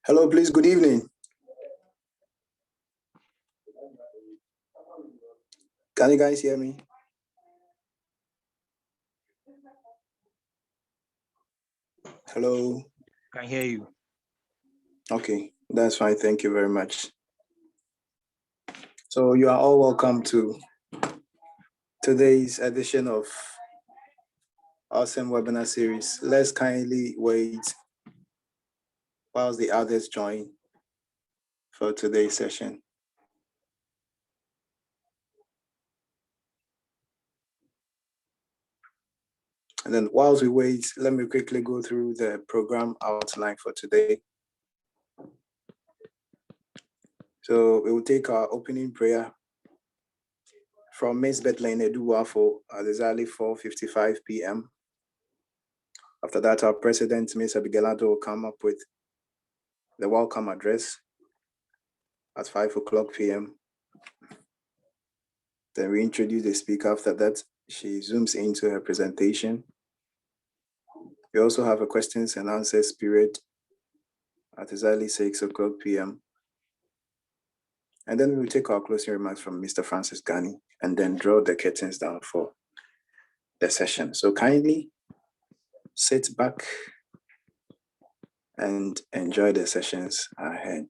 Hello, please. Good evening. Can you guys hear me? Hello. Can hear you. Okay, that's fine. Thank you very much. So you are all welcome to today's edition of Awesome Webinar Series. Let's kindly wait whilst the others join for today's session. And then whilst we wait, let me quickly go through the program outline for today. So we will take our opening prayer from Ms. Bethlehem Eduwafo at exactly 4:55 p.m. After that, our president, Ms. Abigail Andoh, will come up with the welcome address at 5 o'clock p.m. Then we introduce the speaker. After that, she zooms into her presentation. We also have a questions and answers period at exactly 6 o'clock p.m. And then we will take our closing remarks from Mr. Francis Ghani and then draw the curtains down for the session. So kindly sit back and enjoy the sessions ahead.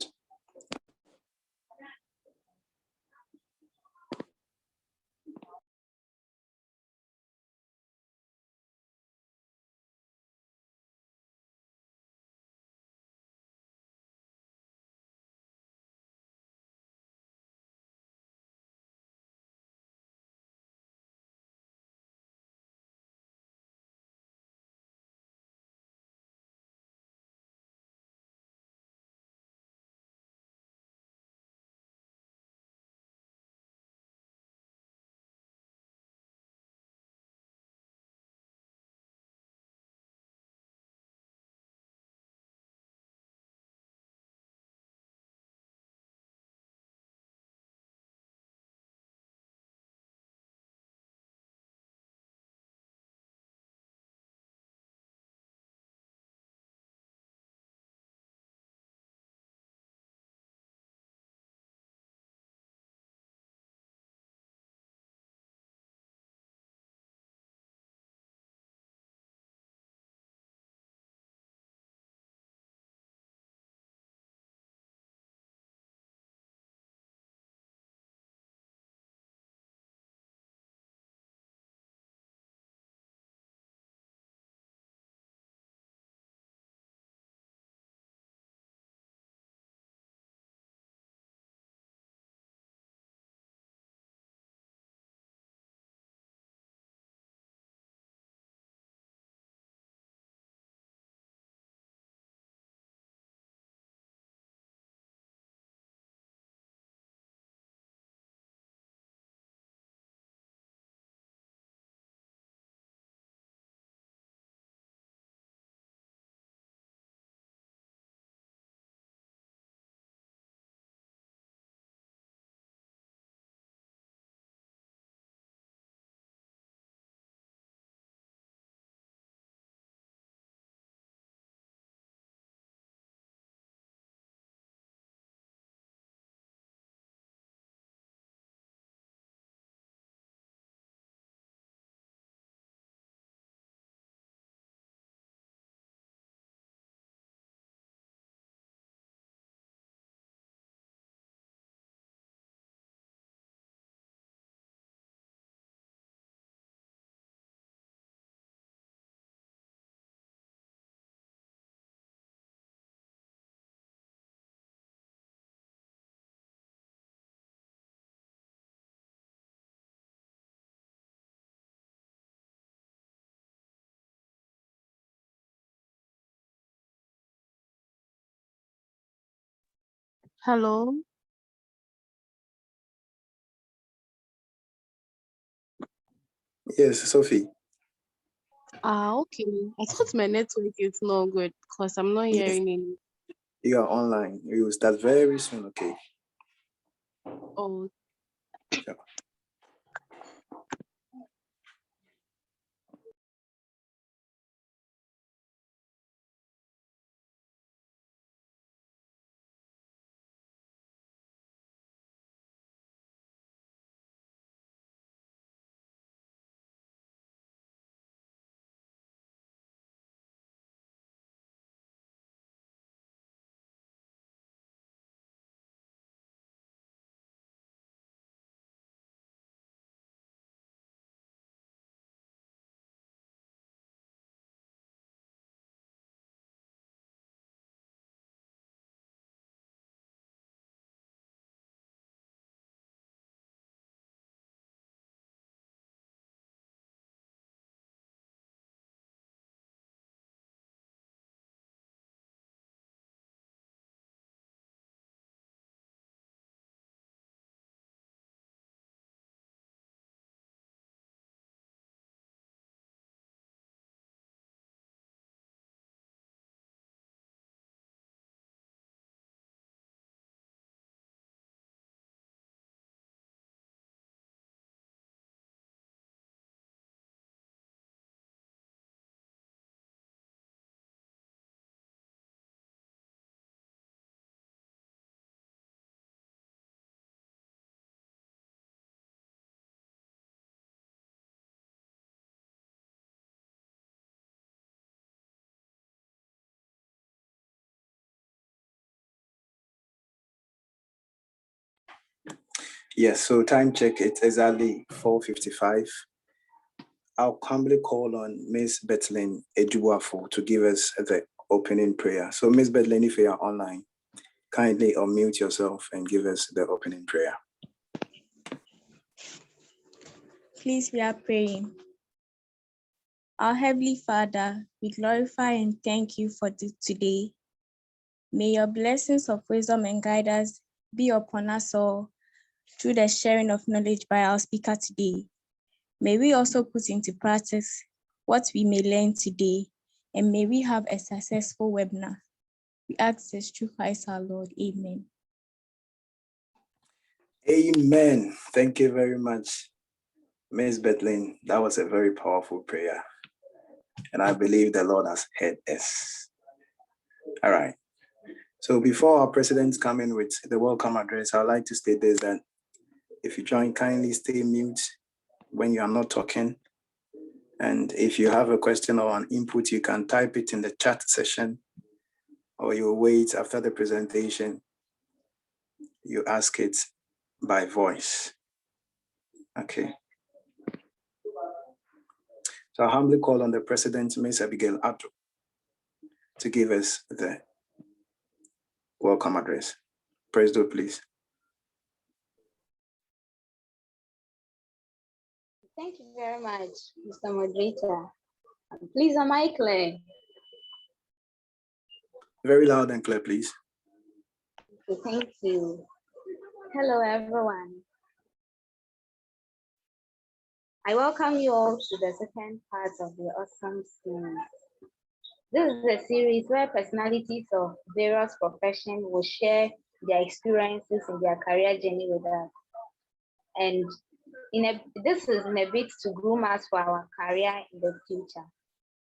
Hello. Yes, Sophie. Okay. I thought my network is not good because I'm not Yes, hearing any. you are online. We will start very soon, okay? Oh, Sure. Yes, so time check, it's exactly 4:55. I'll humbly call on Miss Bethlen Ejuwafo to give us the opening prayer. So Miss Bethlen, if you are online, kindly unmute yourself and give us the opening prayer. Please, we are praying. Our Heavenly Father, we glorify and thank you for today. May your blessings of wisdom and guidance be upon us all through the sharing of knowledge by our speaker today. May we also put into practice what we may learn today, and may we have a successful webinar. We ask this through Christ our Lord. Amen. Amen. Thank you very much, Miss Bethlen. That was a very powerful prayer. And I believe the Lord has heard us. All right. So before our presidents come in with the welcome address, I'd like to state this, that if you join, kindly stay mute when you are not talking. And if you have a question or an input, you can type it in the chat session, or you wait after the presentation, you ask it by voice. Okay. So I humbly call on the President, Ms. Abigail Addo, to give us the welcome address. President, please. Thank you very much, Mr. Moderator. Please, am I clear? Very loud and clear, please. Okay, thank you. Hello, everyone. I welcome you all to the second part of the awesome series. This is a series where personalities of various professions will share their experiences in their career journey with us. And this is in a bit to groom us for our career in the future.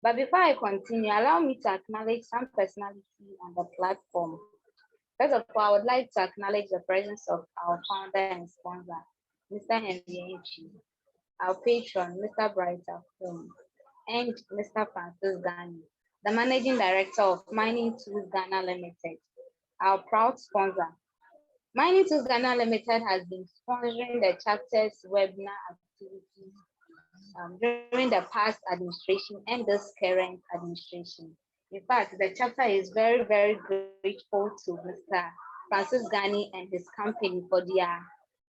But before I continue, allow me to acknowledge some personality on the platform. First of all, I would like to acknowledge the presence of our founder and sponsor, Mr. Henry Enchi, our patron, Mr. Brighter Film, and Mr. Francis Ghani, the Managing Director of Mining Tools Ghana Limited, our proud sponsor. Mining Tools Ghana Limited has been sponsoring the chapter's webinar activities during the past administration and this current administration. In fact, the chapter is very, very grateful to Mr. Francis Ghani and his company for their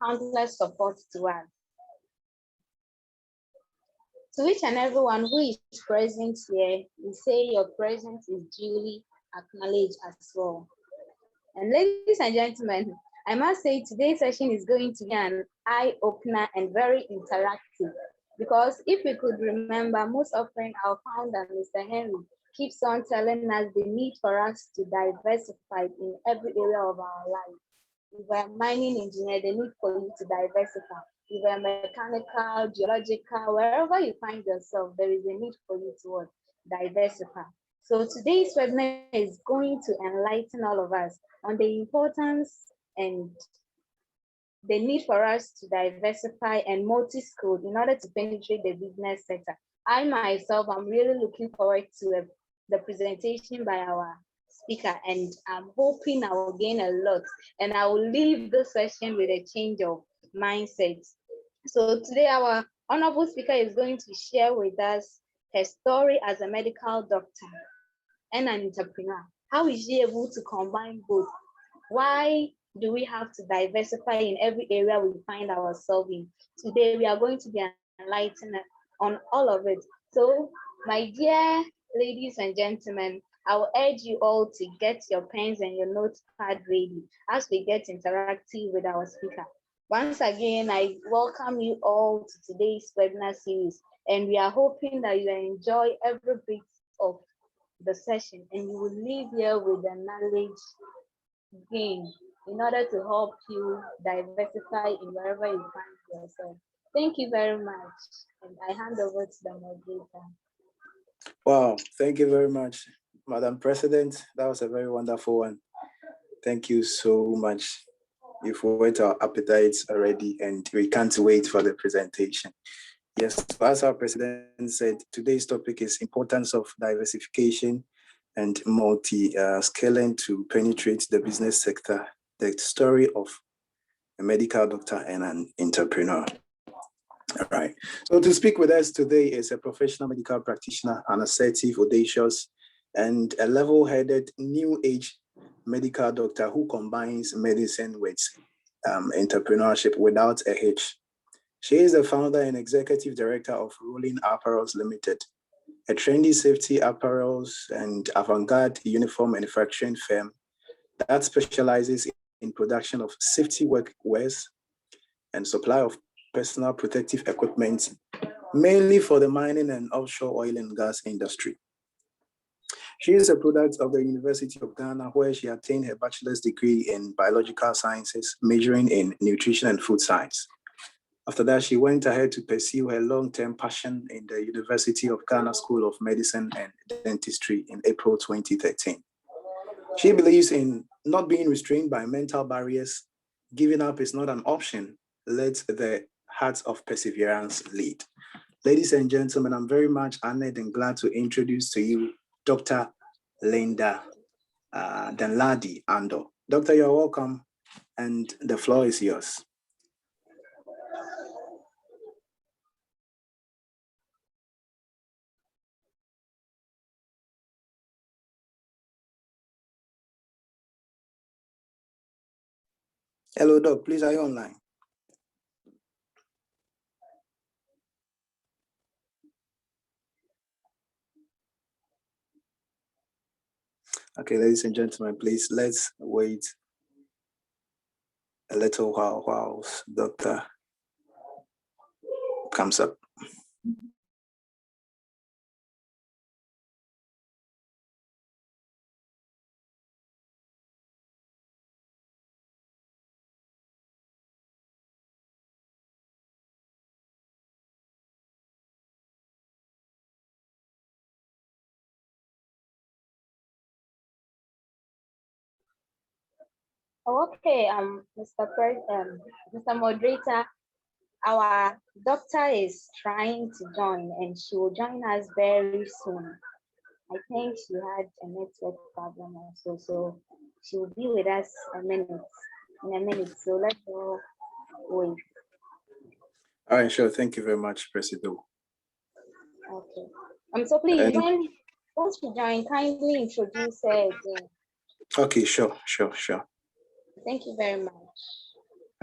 countless support to us. To each and everyone who is present here, we say your presence is duly acknowledged as well. And ladies and gentlemen, I must say today's session is going to be an eye-opener and very interactive, because if we could remember, most often our founder, Mr. Henry, keeps on telling us the need for us to diversify in every area of our life. If you're a mining engineer, the need for you to diversify. If you're mechanical, geological, wherever you find yourself, there is a need for you to diversify. So today's webinar is going to enlighten all of us on the importance and the need for us to diversify and multi-skilled in order to penetrate the business sector. I myself, I'm really looking forward to the presentation by our speaker, and I'm hoping I will gain a lot, and I will leave this session with a change of mindset. So today our honorable speaker is going to share with us her story as a medical doctor and an entrepreneur. How is she able to combine both? Why do we have to diversify in every area we find ourselves in? Today, we are going to be enlightened on all of it. So, my dear ladies and gentlemen, I will urge you all to get your pens and your notepad ready as we get interactive with our speaker. Once again, I welcome you all to today's webinar series, and we are hoping that you enjoy every bit of the session and you will leave here with the knowledge gain in order to help you diversify in wherever you find yourself. Thank you very much. And I hand over to the moderator. Wow, thank you very much, Madam President. That was a very wonderful one. Thank you so much. You've whet our appetites already, and we can't wait for the presentation. Yes, as our president said, today's topic is importance of diversification and multi-scaling to penetrate the business sector. The story of a medical doctor, and an entrepreneur. All right. So to speak with us today is a professional medical practitioner, an assertive, audacious, and a level-headed new age medical doctor who combines medicine with entrepreneurship without a hitch. She is the founder and executive director of Rolling Apparels Limited, a trendy safety apparels and avant-garde uniform manufacturing firm that specializes in production of safety workwears and supply of personal protective equipment, mainly for the mining and offshore oil and gas industry. She is a product of the University of Ghana, where she obtained her bachelor's degree in biological sciences, majoring in nutrition and food science. After that, she went ahead to pursue her long-term passion in the University of Ghana School of Medicine and Dentistry in April 2013. She believes in not being restrained by mental barriers. Giving up is not an option. Let the heart of perseverance lead. Ladies and gentlemen, I'm very much honored and glad to introduce to you Dr. Linda Dandali Andoh. Doctor, you're welcome, and the floor is yours. Hello, Doc. Please, are you online? Okay, ladies and gentlemen, please, let's wait a little while Doctor comes up. Okay, Mr. Moderator, our doctor is trying to join and she will join us very soon. I think she had a network problem also, so she will be with us in a minute. So let's go wait. All right, sure. Thank you very much, Presido. Okay. So please, once you join, kindly introduce her again. Okay, sure. Thank you very much.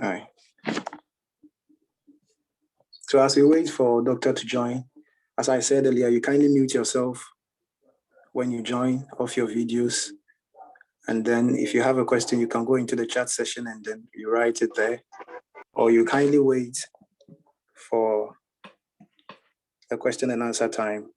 All right. So as we wait for Doctor to join, as I said earlier, you kindly mute yourself when you join off your videos. And then if you have a question, you can go into the chat session and then you write it there. Or you kindly wait for the question and answer time.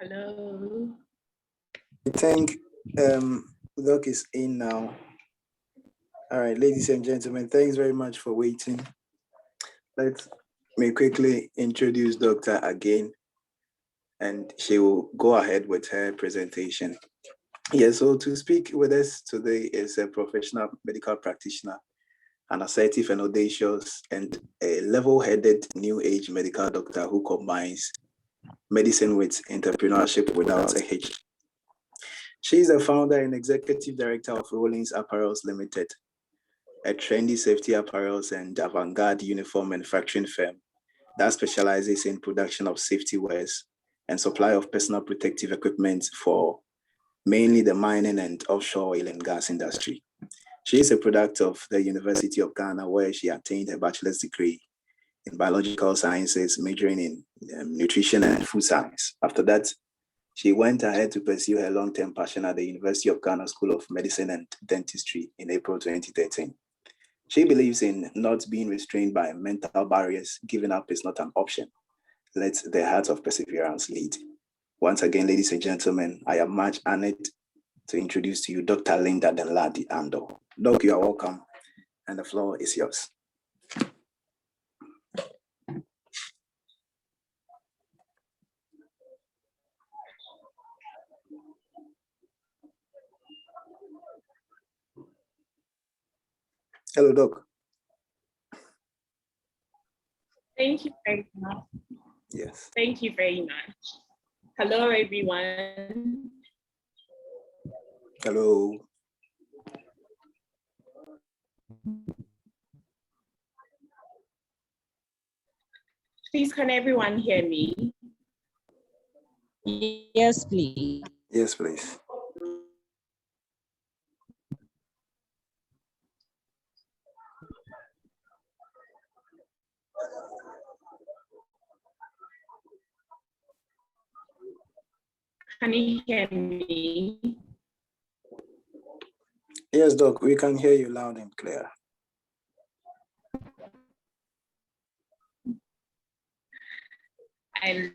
Hello. I think Doc is in now. All right, ladies and gentlemen, thanks very much for waiting. Let me quickly introduce Doctor again, and she will go ahead with her presentation. Yeah, so to speak with us today is a professional medical practitioner, an assertive and audacious, and a level-headed new age medical doctor who combines medicine with entrepreneurship without a hitch. She is the founder and executive director of Rollins Apparels Limited, a trendy safety apparels and avant-garde uniform manufacturing firm that specializes in production of safety wears and supply of personal protective equipment for mainly the mining and offshore oil and gas industry. She is a product of the University of Ghana, where she attained a bachelor's degree in biological sciences, majoring in nutrition and food science. After that, she went ahead to pursue her long-term passion at the University of Ghana School of Medicine and Dentistry in April 2013. She believes in not being restrained by mental barriers. Giving up is not an option. Let the heart of perseverance lead. Once again, ladies and gentlemen, I am much honored to introduce to you Dr. Linda Dandali Andoh. Doc, you are welcome, and the floor is yours. Hello, Doc. Thank you very much. Yes. Thank you very much. Hello, everyone. Hello. Please, can everyone hear me? Yes, please. Yes, please. Can you hear me? Yes, Doc, we can hear you loud and clear. I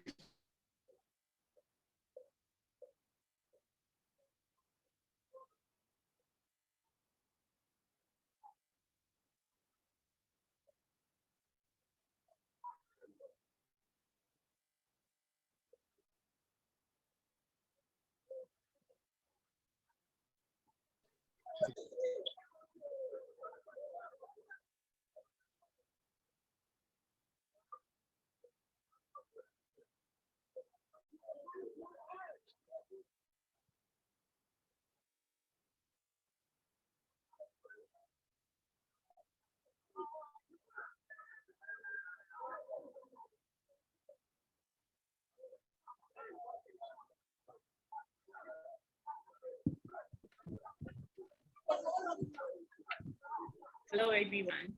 Hello, everyone.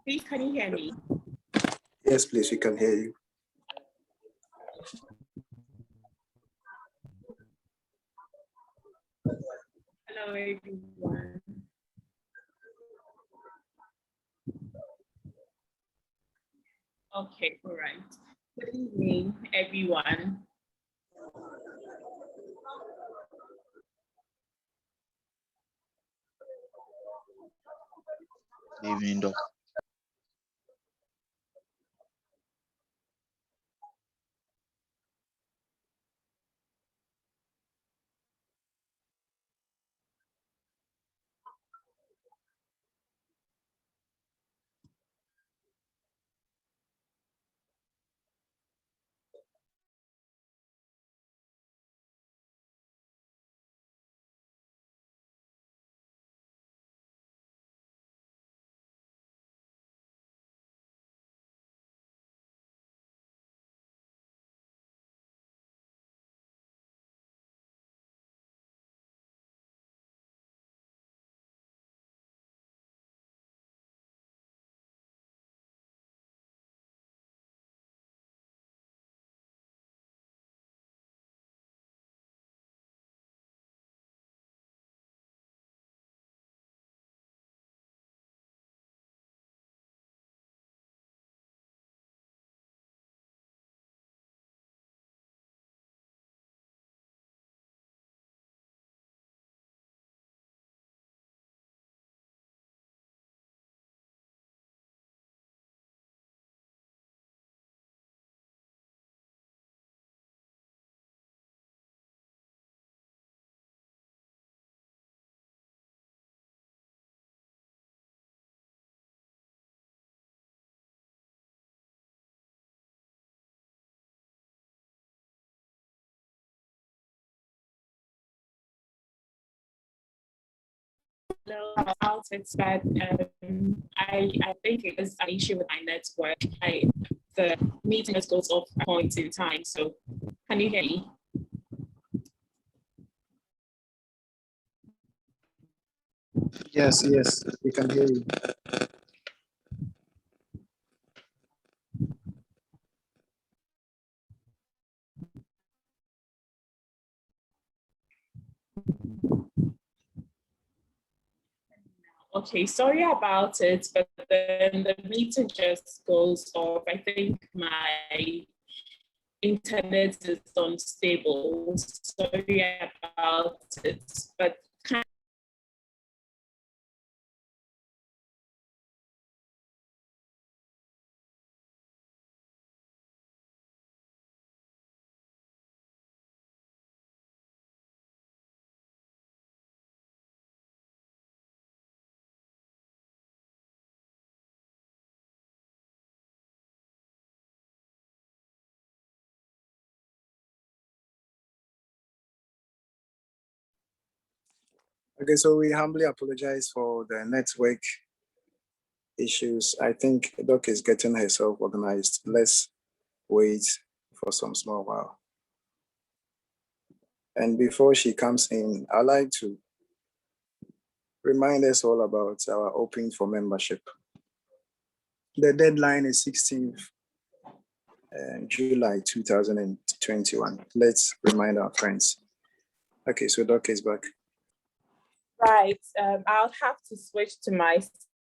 Please, can you hear me? Yes, please, we can hear you. Hello, everyone. Okay, all right. Good evening, everyone. Good evening, Doc. know about it, but I think it is an issue with my network. The meeting just goes off at points in time. So can you hear me? Yes, yes, we can hear you. Okay, sorry about it, but then the meeting just goes off. I think my internet is unstable. Sorry about it, but Okay, so we humbly apologize for the network issues. I think Doc is getting herself organized. Let's wait for some small while. And before she comes in, I'd like to remind us all about our opening for membership. The deadline is 16th July 2021. Let's remind our friends. Okay, so Doc is back. right, I'll have to switch to my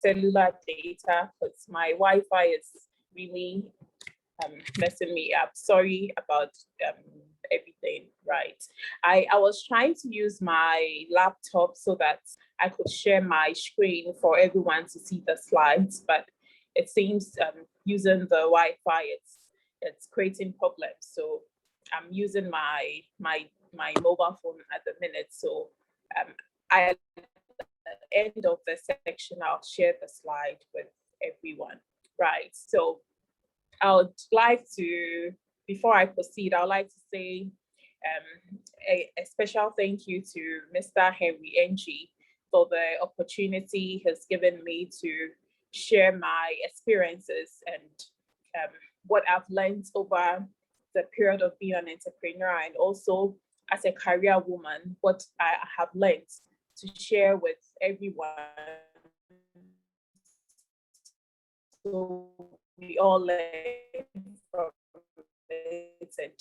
cellular data because my Wi-Fi is really messing me up. Sorry about everything, right? I was trying to use my laptop so that I could share my screen for everyone to see the slides, but it seems using the Wi-Fi, it's creating problems. So I'm using my mobile phone at the minute. So at the end of the section, I'll share the slide with everyone, right? So I would like to, before I proceed, I would like to say a special thank you to Mr. Henry Ng for the opportunity he's given me to share my experiences and what I've learned over the period of being an entrepreneur, and also as a career woman, what I have learned to share with everyone. So we all learn from it, and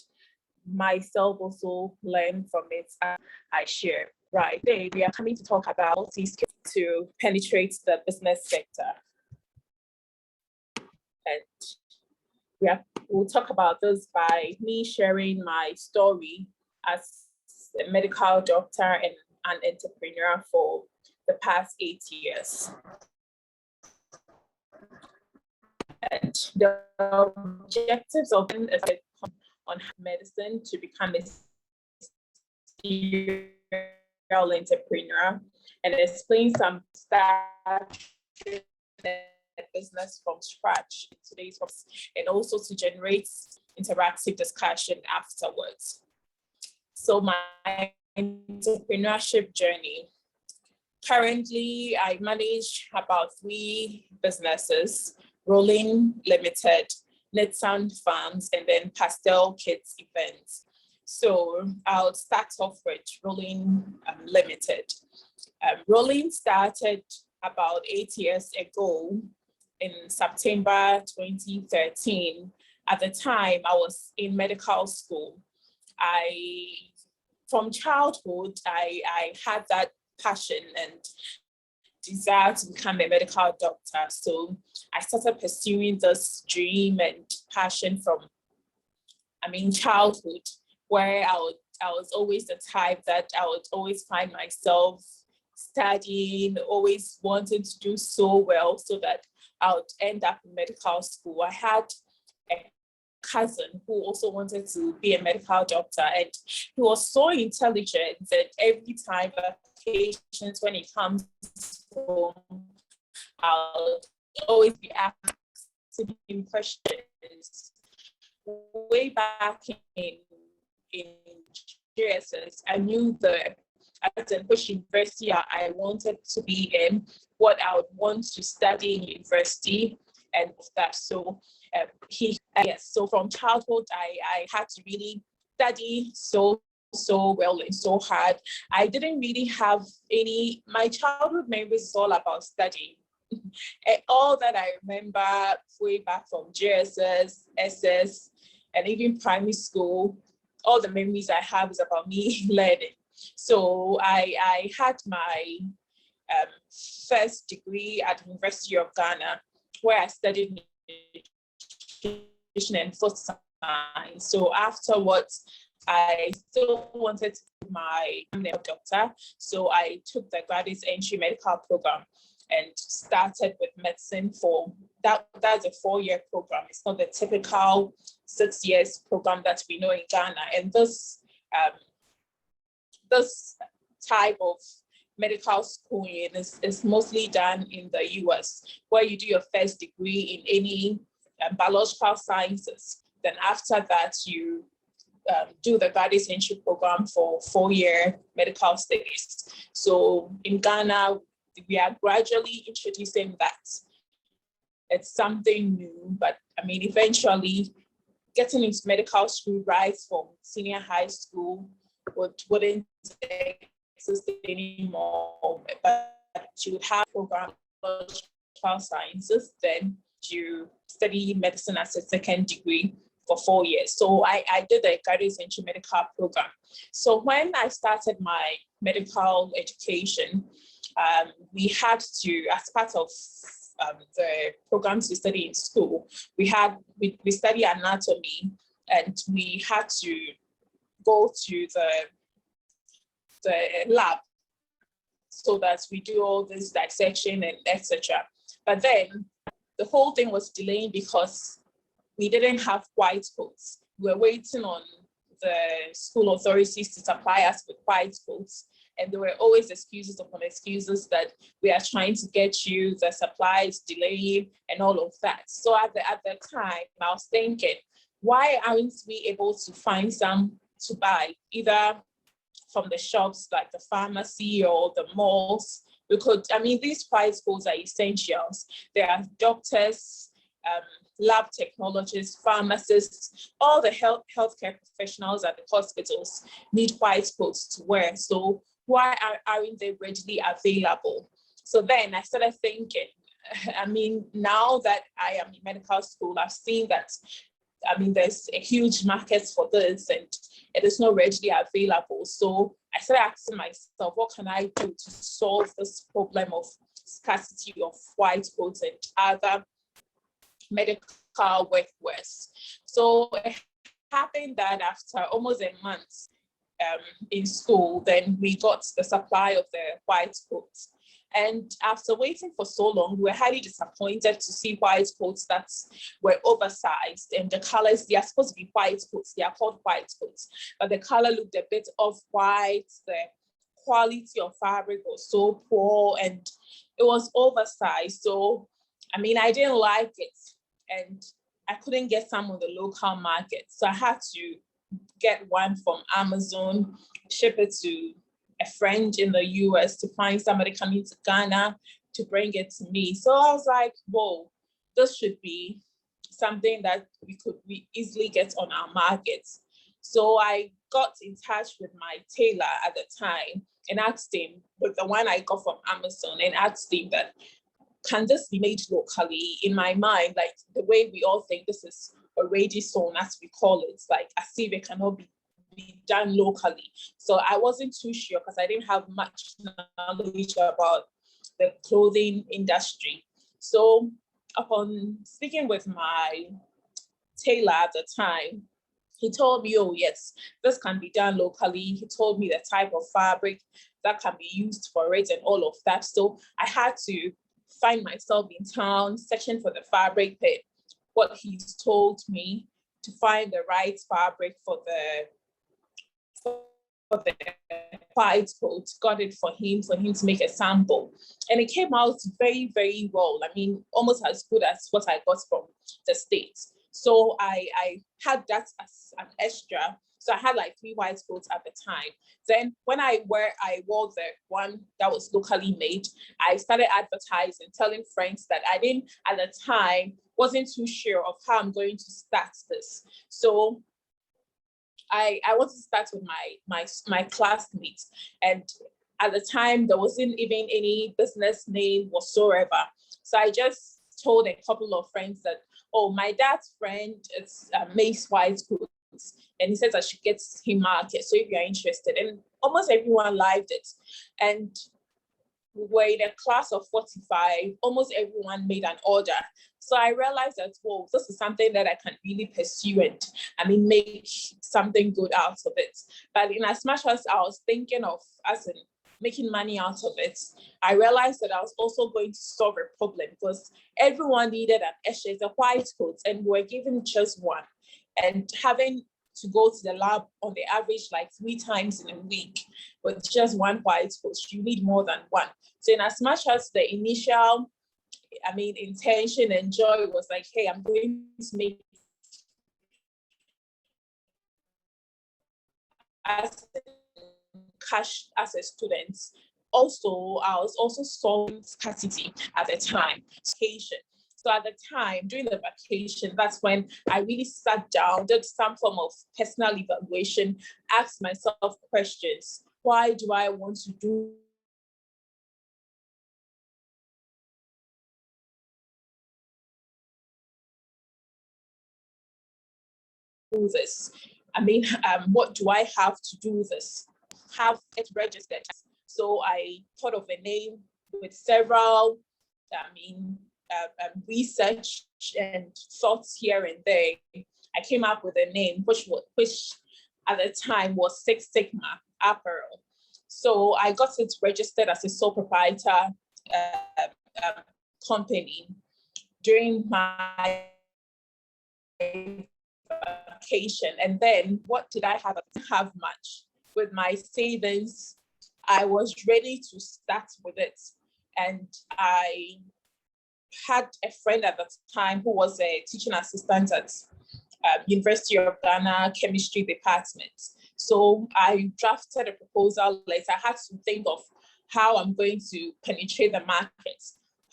myself also learn from it as I share. Right. Today we are coming to talk about skills to penetrate the business sector. And we'll talk about this by me sharing my story as a medical doctor and an entrepreneur for the past 8 years. And the objectives of it on medicine to become a serial entrepreneur and explain some start business from scratch in today's world, and also to generate interactive discussion afterwards. So my entrepreneurship journey. Currently, I manage about 3 businesses: Rolling Limited, Knitsound Farms, and then Pastel Kids Events. So I'll start off with Rolling Limited. Rolling started about 8 years ago in September 2013. At the time, I was in medical school. From childhood, I had that passion and desire to become a medical doctor. So I started pursuing this dream and passion from, childhood, where I was always the type that I would always find myself studying, always wanting to do so well so that I would end up in medical school. I had a cousin who also wanted to be a medical doctor, and he was so intelligent that every time vacations, when he comes home, I'll always be asking him questions. Way back in JSS, I knew the as in which university I wanted to be in, what I would want to study in university, and that. So yes, so from childhood, I had to really study so well and so hard. I didn't really have my childhood memories is all about studying. And all that I remember way back from JSS, SS, and even primary school, all the memories I have is about me learning. So I had my first degree at the University of Ghana, where I studied nutrition and food science. So afterwards, I still wanted to be my doctor. So I took the graduate entry medical program and started with medicine for that's a 4-year program. It's not the typical 6 years program that we know in Ghana. And this type of medical schooling is mostly done in the US, where you do your first degree in any biological sciences. Then after that, you do the graduate entry program for 4-year medical studies. So in Ghana, we are gradually introducing that. It's something new, but I mean, eventually getting into medical school right from senior high school wouldn't exist anymore, but you would have program biological sciences, then you study medicine as a second degree for 4 years. So I did a graduate entry medical program. So when I started my medical education, we had to, as part of the programs we study in school, we study anatomy, and we had to go to the lab so that we do all this dissection and etc. But then the whole thing was delaying because we didn't have white coats. We were waiting on the school authorities to supply us with white coats. And there were always excuses upon excuses that we are trying to get you, the supply is delaying and all of that. So at the time, I was thinking, why aren't we able to find some to buy, either from the shops like the pharmacy or the malls? These white coats are essentials. There are doctors, lab technologists, pharmacists, all the healthcare professionals at the hospitals need white coats to wear. So why aren't they readily available? So then I started thinking, now that I am in medical school, I've seen that, there's a huge market for this and it is not readily available. So I started asking myself, what can I do to solve this problem of scarcity of white coats and other medical workwears? So it happened that after almost a month in school, then we got the supply of the white coats. And after waiting for so long, we were highly disappointed to see white coats that were oversized, and the colors, they are supposed to be white coats, they are called white coats, but the color looked a bit off-white, the quality of fabric was so poor, and it was oversized. So, I didn't like it, and I couldn't get some on the local market. So I had to get one from Amazon, ship it to a friend in the US to find somebody coming to Ghana to bring it to me. So I was like, whoa, this should be something that we easily get on our markets. So I got in touch with my tailor at the time and asked him, with the one I got from Amazon, and asked him that, can this be made locally? In my mind, like the way we all think this is already sewn, as we call it, like as if it cannot be done locally. So I wasn't too sure because I didn't have much knowledge about the clothing industry. So upon speaking with my tailor at the time, he told me, oh yes, this can be done locally. He told me the type of fabric that can be used for it and all of that. So I had to find myself in town searching for the fabric, what he's told me, to find the right fabric for the white coat, got it for him to make a sample. And it came out very, very well. Almost as good as what I got from the States. So I had that as an extra. So I had like 3 white coats at the time. Then when I wore the one that was locally made, I started advertising, telling friends that I didn't at the time wasn't too sure of how I'm going to start this. So I wanted to start with my classmates, and at the time there wasn't even any business name whatsoever. So I just told a couple of friends that, oh, my dad's friend makes white goods, and he says I should get him market. So if you're interested, and almost everyone liked it, and we were in a class of 45, almost everyone made an order. So I realized that, whoa, this is something that I can really pursue and make something good out of it. But in as much as I was thinking of as in making money out of it, I realized that I was also going to solve a problem, because everyone needed an extra, a white coat, and we were given just one. And having to go to the lab on the average like 3 times in a week with just one white coat, you need more than one. So in as much as the initial, intention and joy was like, hey, I'm going to make as cash as a student. Also, I was also solving scarcity at the time, vacation. So at the time, during the vacation, that's when I really sat down, did some form of personal evaluation, asked myself questions. Why do I want to do this? What do I have to do this? Have it registered. So I thought of a name with several, research and thoughts here and there. I came up with a name which at the time was Six Sigma Apparel. So I got it registered as a sole proprietor company during my vacation. And then what did I have? I didn't have much. With my savings, I was ready to start with it. And I had a friend at the time who was a teaching assistant at University of Ghana chemistry department. So I drafted a proposal letter. I had to think of how I'm going to penetrate the market.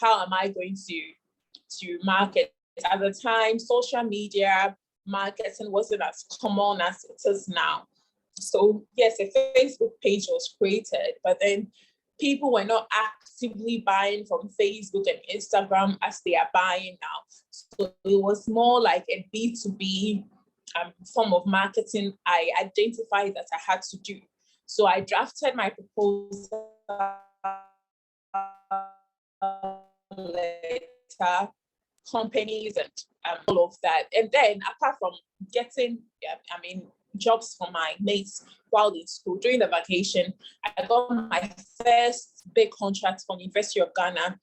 How am I going to market? At the time, social media marketing wasn't as common as it is now. So yes, a Facebook page was created, but then people were not actively buying from Facebook and Instagram as they are buying now. So it was more like a B2B form of marketing I identified that I had to do. So I drafted my proposal letter, companies and all of that. And then apart from getting, jobs for my mates while in school, during the vacation, I got my first big contract from University of Ghana,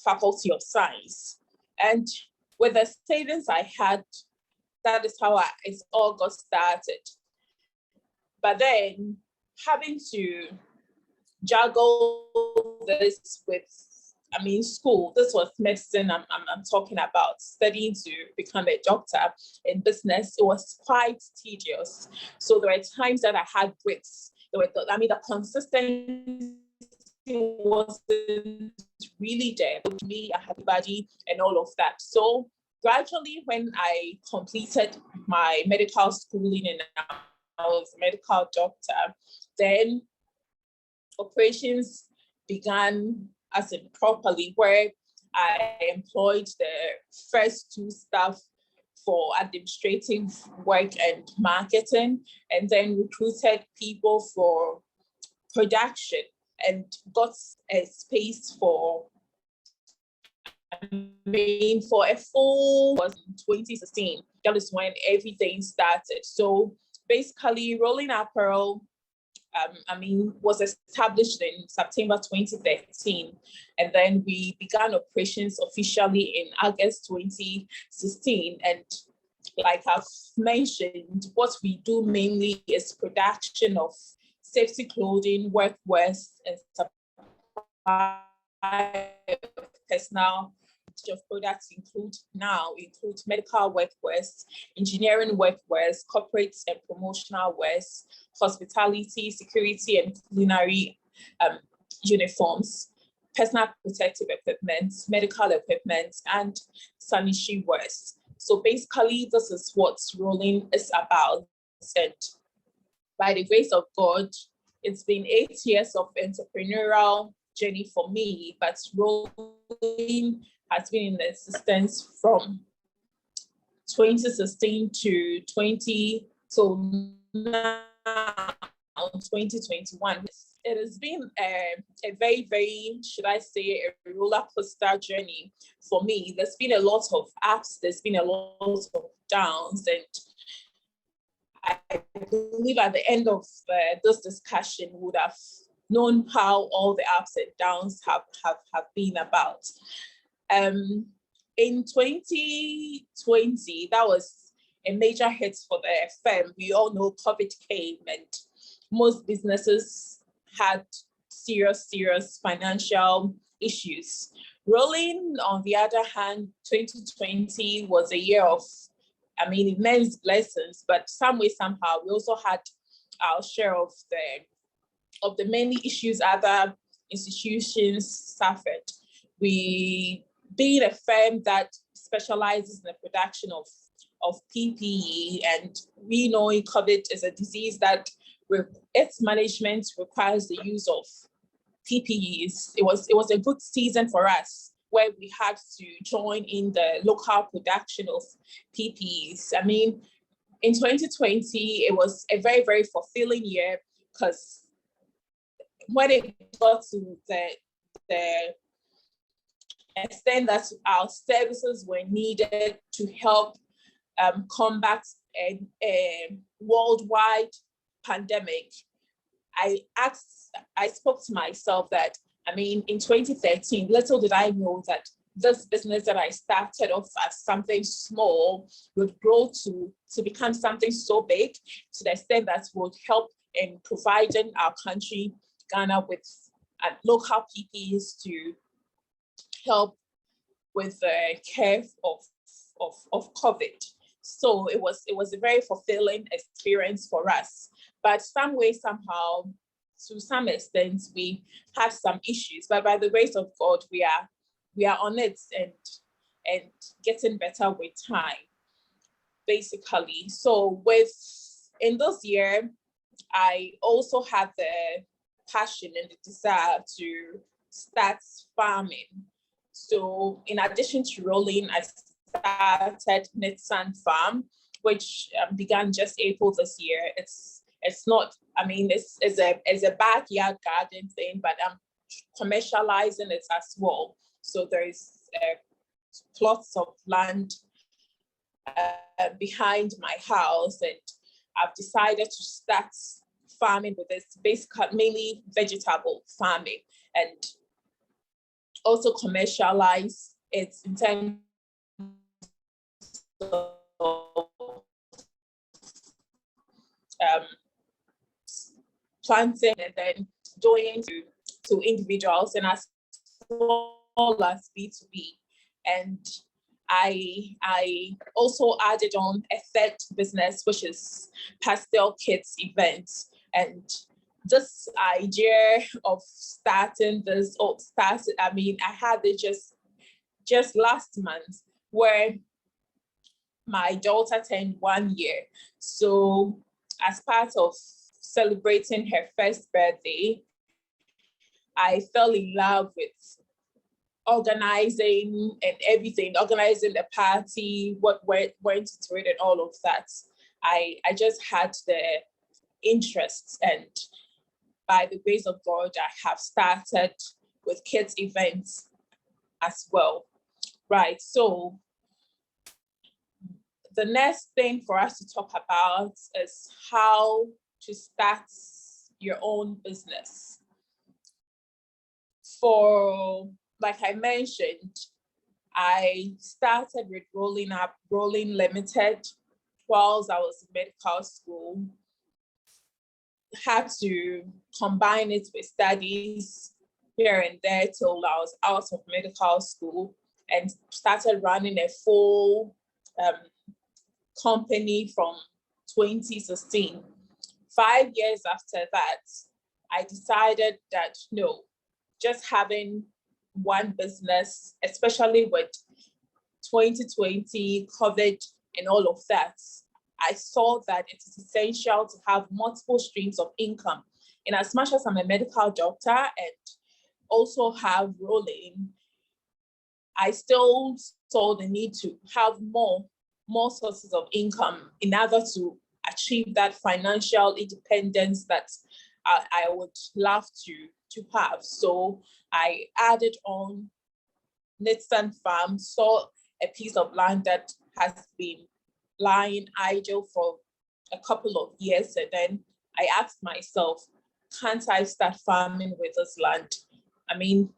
Faculty of Science. And with the savings I had, that is how it all got started. But then having to juggle this with school. This was medicine I'm talking about, studying to become a doctor in business. It was quite tedious. So there were times that I had breaks. The consistency wasn't really there. With me, I had body and all of that. So gradually, when I completed my medical schooling and I was a medical doctor, then operations began as in properly, where I employed the first 2 staff for administrative work and marketing, and then recruited people for production and got a space for a full was in 2016. That is when everything started. So basically, Rolling Apparel was established in September 2013. And then we began operations officially in August 2016. And like I've mentioned, what we do mainly is production of safety clothing, workwear, and supply of personal of products include medical workwears, engineering workwears, corporate and promotional wears, hospitality, security and culinary uniforms, personal protective equipment, medical equipment, and sanitary wares. So basically, this is what rolling is about. And by the grace of God, it's been 8 years of entrepreneurial journey for me, but rolling has been in existence from 2016 to 2021. It has been a very, very, should I say, a roller coaster journey for me. There's been a lot of ups, there's been a lot of downs, and I believe at the end of this discussion, we would have known how all the ups and downs have been about. In 2020, that was a major hit for the firm. We all know COVID came and most businesses had serious financial issues. Rolling, on the other hand, 2020 was a year of, immense blessings, but some way, somehow, we also had our share of the many issues other institutions suffered. We, being a firm that specializes in the production of PPE, and we know COVID is a disease that its management requires the use of PPEs. It was a good season for us, where we had to join in the local production of PPEs. In 2020, it was a very, very fulfilling year, because when it got to the extent that our services were needed to help combat a worldwide pandemic, I spoke to myself that, in 2013, little did I know that this business that I started off as something small would grow to become something so big, to the extent that would help in providing our country, Ghana, with local PPEs to help with the care of COVID. So it was a very fulfilling experience for us. But some way, somehow, to some extent, we had some issues. But by the grace of God, we are on it and getting better with time, basically. So in this year, I also had the passion and the desire to start farming. So in addition to rolling, I started Nitsan Farm, which began just April this year. It's not, it's a backyard garden thing, but I'm commercializing it as well. So there's plots of land behind my house, and I've decided to start farming with this, basically mainly vegetable farming, and also commercialize it in terms of planting and then doing to individuals and as well as B2B. And I also added on a third business, which is pastel kits events. And this idea of starting this, I had it just last month, where my daughter turned 1 year. So as part of celebrating her first birthday, I fell in love with organizing and everything, organizing the party, what went into it and all of that. I just had the interest, and by the grace of God, I have started with kids events as well. Right, so the next thing for us to talk about is how to start your own business. Like I mentioned, I started with Rolling Limited whilst I was in medical school. Had to combine it with studies here and there till I was out of medical school. and started running a full company from 2016. 5 years after that, I decided that no, just having one business, especially with 2020, COVID, and all of that, I saw that it is essential to have multiple streams of income. In as much as I'm a medical doctor and also have rolling, I still saw the need to have more sources of income in order to achieve that financial independence that I would love to have. So I added on Nitsan Farm, saw a piece of land that has been lying idle for a couple of years. And then I asked myself, can't I start farming with this land? I mean,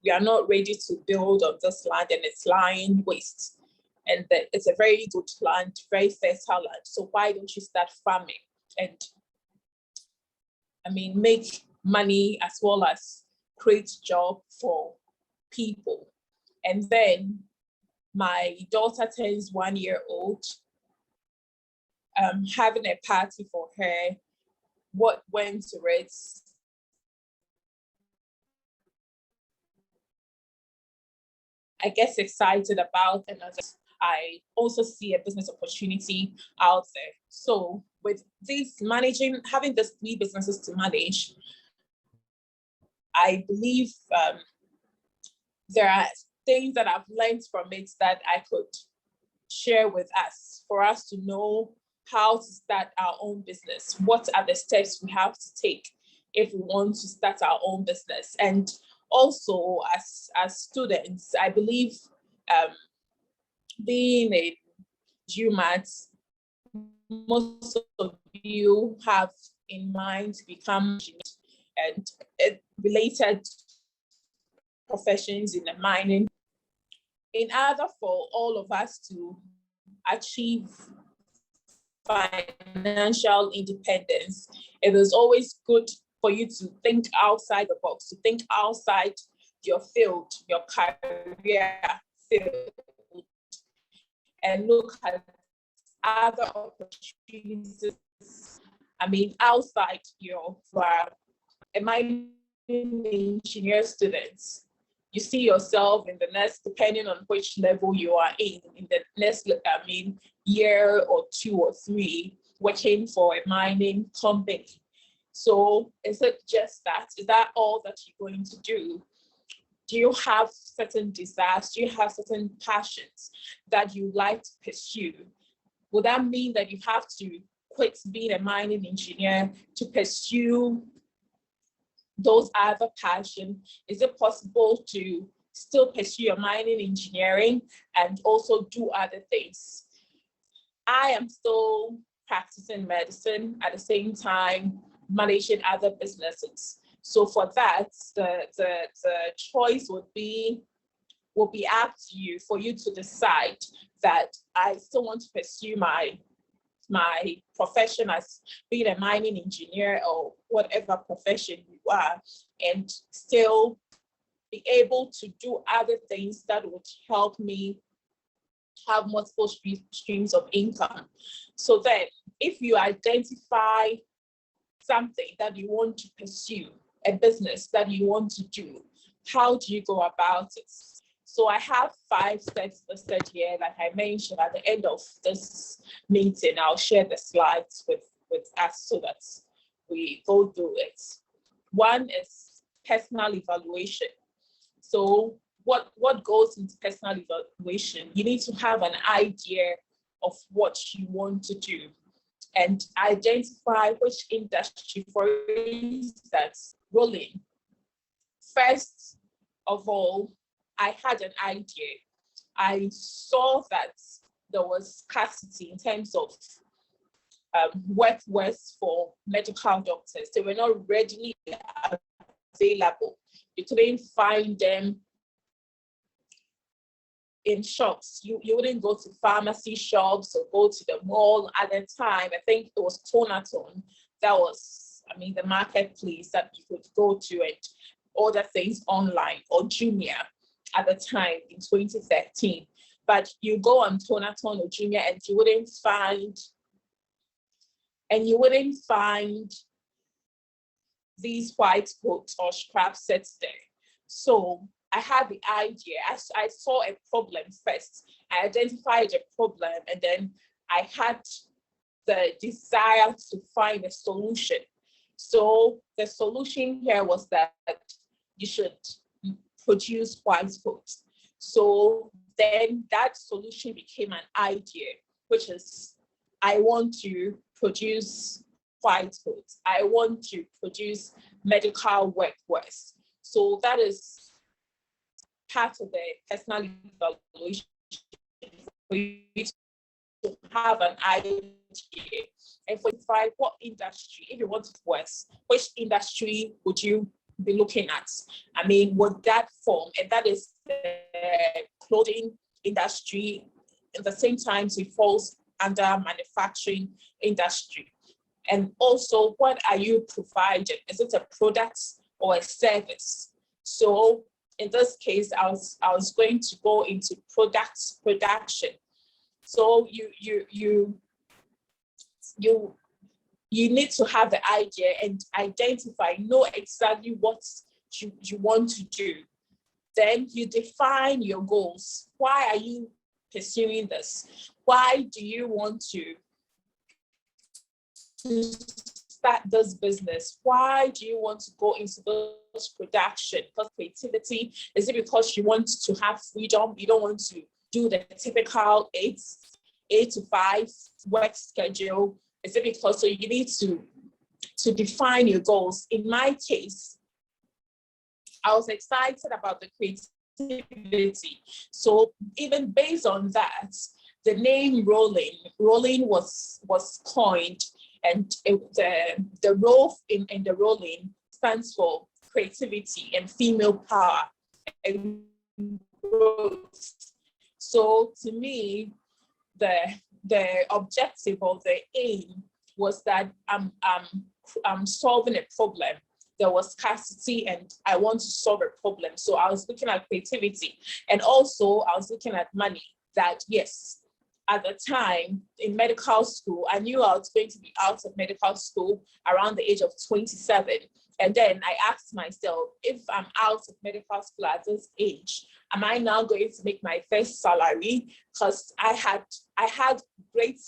we are not ready to build on this land and it's lying waste. And it's a very good land, very fertile land. So why don't you start farming and I mean, make money as well as create job for people? And then my daughter turns 1 year old, having a party for her, what went to it? I get excited about, and I also see a business opportunity out there. So with this having these 3 businesses to manage, I believe there are things that I've learned from it that I could share with us for us to know how to start our own business. What are the steps we have to take if we want to start our own business? And also as students, I believe being a UMAT, most of you have in mind to become and related professions in the mining. In order for all of us to achieve financial independence, it is always good for you to think outside the box, to think outside your field, your career field, and look at other opportunities. I mean, outside your a mining engineer students, you see yourself in the next, depending on which level you are in the next, year or 2 or 3, working for a mining company. So is it just that? Is that all that you're going to do? Do you have certain desires? Do you have certain passions that you like to pursue? Would that mean that you have to quit being a mining engineer to pursue those other passions? Is it possible to still pursue your mining engineering and also do other things? I am still practicing medicine at the same time managing other businesses. So for that, the choice would be up to you, for you to decide that I still want to pursue my profession as being a mining engineer or whatever profession you are, and still be able to do other things that would help me have multiple streams of income. So then if you identify something that you want to pursue, a business that you want to do, how do you go about it? So I have 5 steps listed here, like I mentioned. At the end of this meeting, I'll share the slides with us so that we go through it. One is personal evaluation. So what goes into personal evaluation? You need to have an idea of what you want to do and identify which industry, for instance, rolling. First of all, I had an idea. I saw that there was scarcity in terms of workforce for medical doctors. They were not readily available. You couldn't find them in shops. You wouldn't go to pharmacy shops or go to the mall at the time. I think it was Tonaton. That was, the marketplace that you could go to and order things online, or Jumia. at the time in 2013. But you go on Tonaton or Junior and you wouldn't find these white coats or scrap sets there. So I had the idea. I saw a problem first. I identified a problem, and then I had the desire to find a solution. So the solution here was that you should produce white coats. So then that solution became an idea, which is I want to produce white coats. I want to produce medical workwears. So that is part of the personal evaluation for you to have an idea and for find what industry, if you want to work, which industry would you be looking at? I mean, would that form, and that is the clothing industry, at the same time it falls under manufacturing industry. And also, what are you providing? Is it a product or a service? So in this case, I was going to go into product production. So you need to have the idea and identify, know exactly what you want to do. Then you define your goals. Why are you pursuing this? Why do you want to start this business? Why do you want to go into this production? Because creativity, is it because you want to have freedom? You don't want to do the typical 8 to 5 work schedule? Is it because so you need to define your goals? In my case, I was excited about the creativity. So even based on that, the name Rolling was coined, and the role in the Rolling stands for creativity and female power and growth. So to me, the objective or the aim was that I'm solving a problem. There was scarcity and I want to solve a problem. So I was looking at creativity, and also I was looking at money. That yes, at the time in medical school, I knew I was going to be out of medical school around the age of 27. And then I asked myself, if I'm out of medical school at this age, am I now going to make my first salary? Because I had great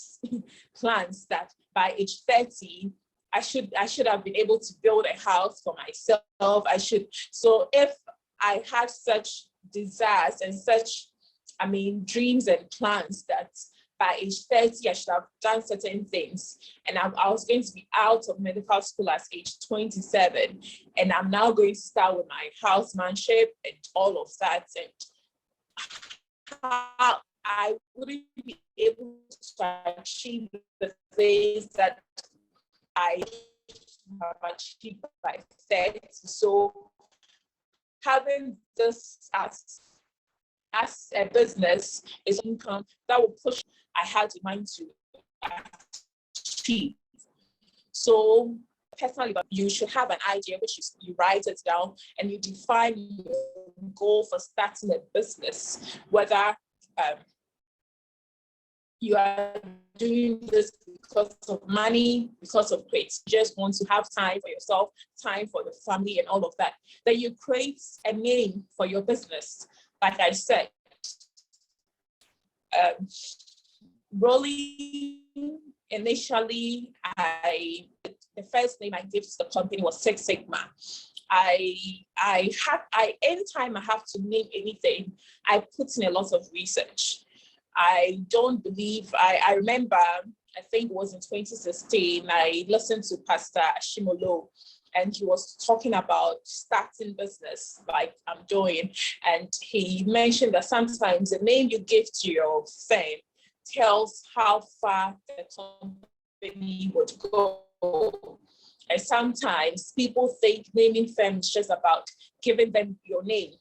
plans that by age 30, I should have been able to build a house for myself. So if I had such desires and such, dreams and plans that by age 30, I should have done certain things. And I was going to be out of medical school at age 27. And I'm now going to start with my housemanship and all of that. And how I wouldn't be able to achieve the things that I have achieved by 30. So having this as a business is income that will push I had in mind to achieve. So personally, you should have an idea, which is you write it down and you define your goal for starting a business, whether you are doing this because of money, because of grace. You just want to have time for yourself, time for the family and all of that. Then you create a name for your business. Like I said, Rolling, initially, the first name I gave to the company was Six Sigma. Anytime I have to name anything, I put in a lot of research. I don't believe, I remember, I think it was in 2016, I listened to Pastor Ashimolo, and he was talking about starting business like I'm doing. And he mentioned that sometimes the name you give to your firm tells how far the company would go. And sometimes people think naming firms is just about giving them your name.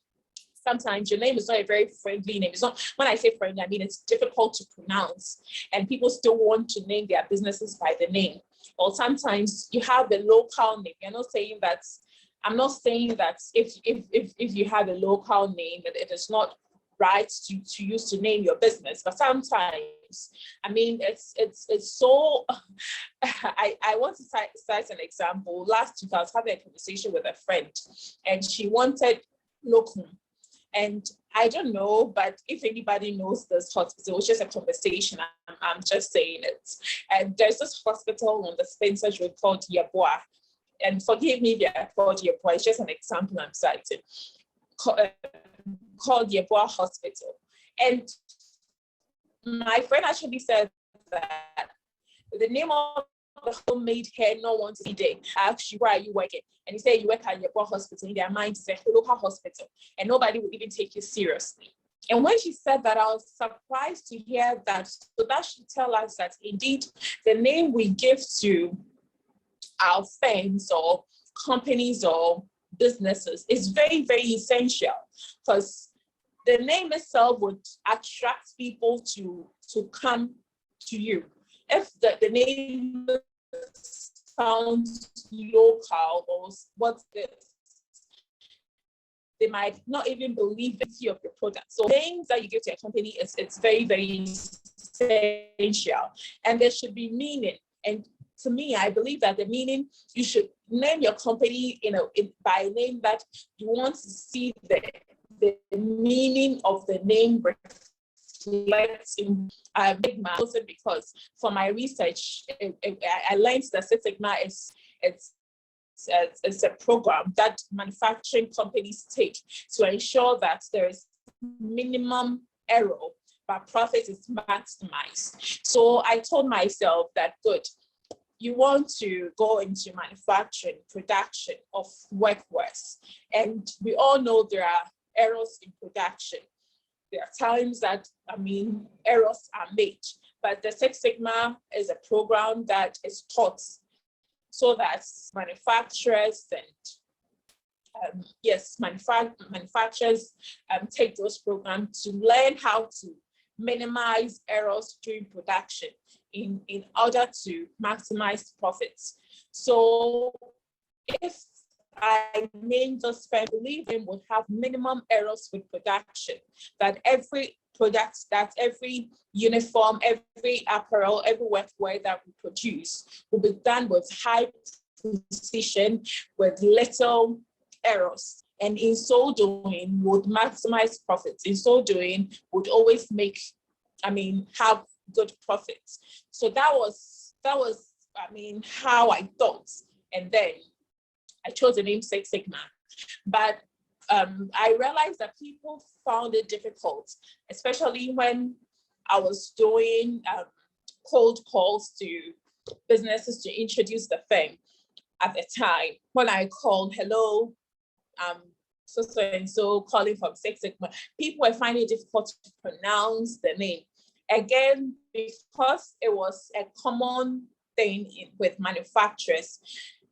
Sometimes your name is not a very friendly name. It's not, when I say friendly, I mean it's difficult to pronounce, and people still want to name their businesses by the name. Or sometimes you have the local name. You're not saying that I'm not saying that if you have a local name, it is not right to use to name your business, but sometimes, I mean, it's so. I want to cite an example. Last week I was having a conversation with a friend, and she wanted locum, and I don't know, but if anybody knows this hospital, it was just a conversation. I'm just saying it. And there's this hospital on the Spencer Road called Yeboah. And forgive me if I called Yeboah, it's just an example I'm citing. Called Yeboah Hospital. And my friend actually said that the name of the homemade hair no one to see there. I asked you, where are you working? And he said, you work at Yeboah Hospital. In their mind, it's a local hospital, and nobody would even take you seriously. And when she said that, I was surprised to hear that. So that should tell us that indeed the name we give to our firms or companies or businesses is very, very essential, because the name itself would attract people to come to you. If the name sounds local or what this, they might not even believe the key of your product. So names that you give to a company it's very, very essential, and there should be meaning. And to me, I believe that the meaning, you should name your company by a name that you want to see the meaning of the name reflects in Big Man. Also, because for my research, I learned that Six Sigma it's a program that manufacturing companies take to ensure that there is minimum error, but profit is maximized. So I told myself that, good, you want to go into manufacturing, production of workwears. And we all know there are errors in production. There are times that, errors are made, but the Six Sigma is a program that is taught so that manufacturers and manufacturers take those programs to learn how to minimize errors during production in order to maximize profits. So if I name this firm, I believe it would have minimum errors with production, that every product, that every uniform, every apparel, every workwear that we produce will be done with high precision, with little errors. And in so doing, would maximize profits. In so doing, would always have good profits. So that was how I thought. And then I chose the name Six Sigma. But I realized that people found it difficult, especially when I was doing cold calls to businesses to introduce the firm. At the time, when I called, hello, so and so calling from Six Sigma, people were finding it difficult to pronounce the name. Again, because it was a common thing with manufacturers.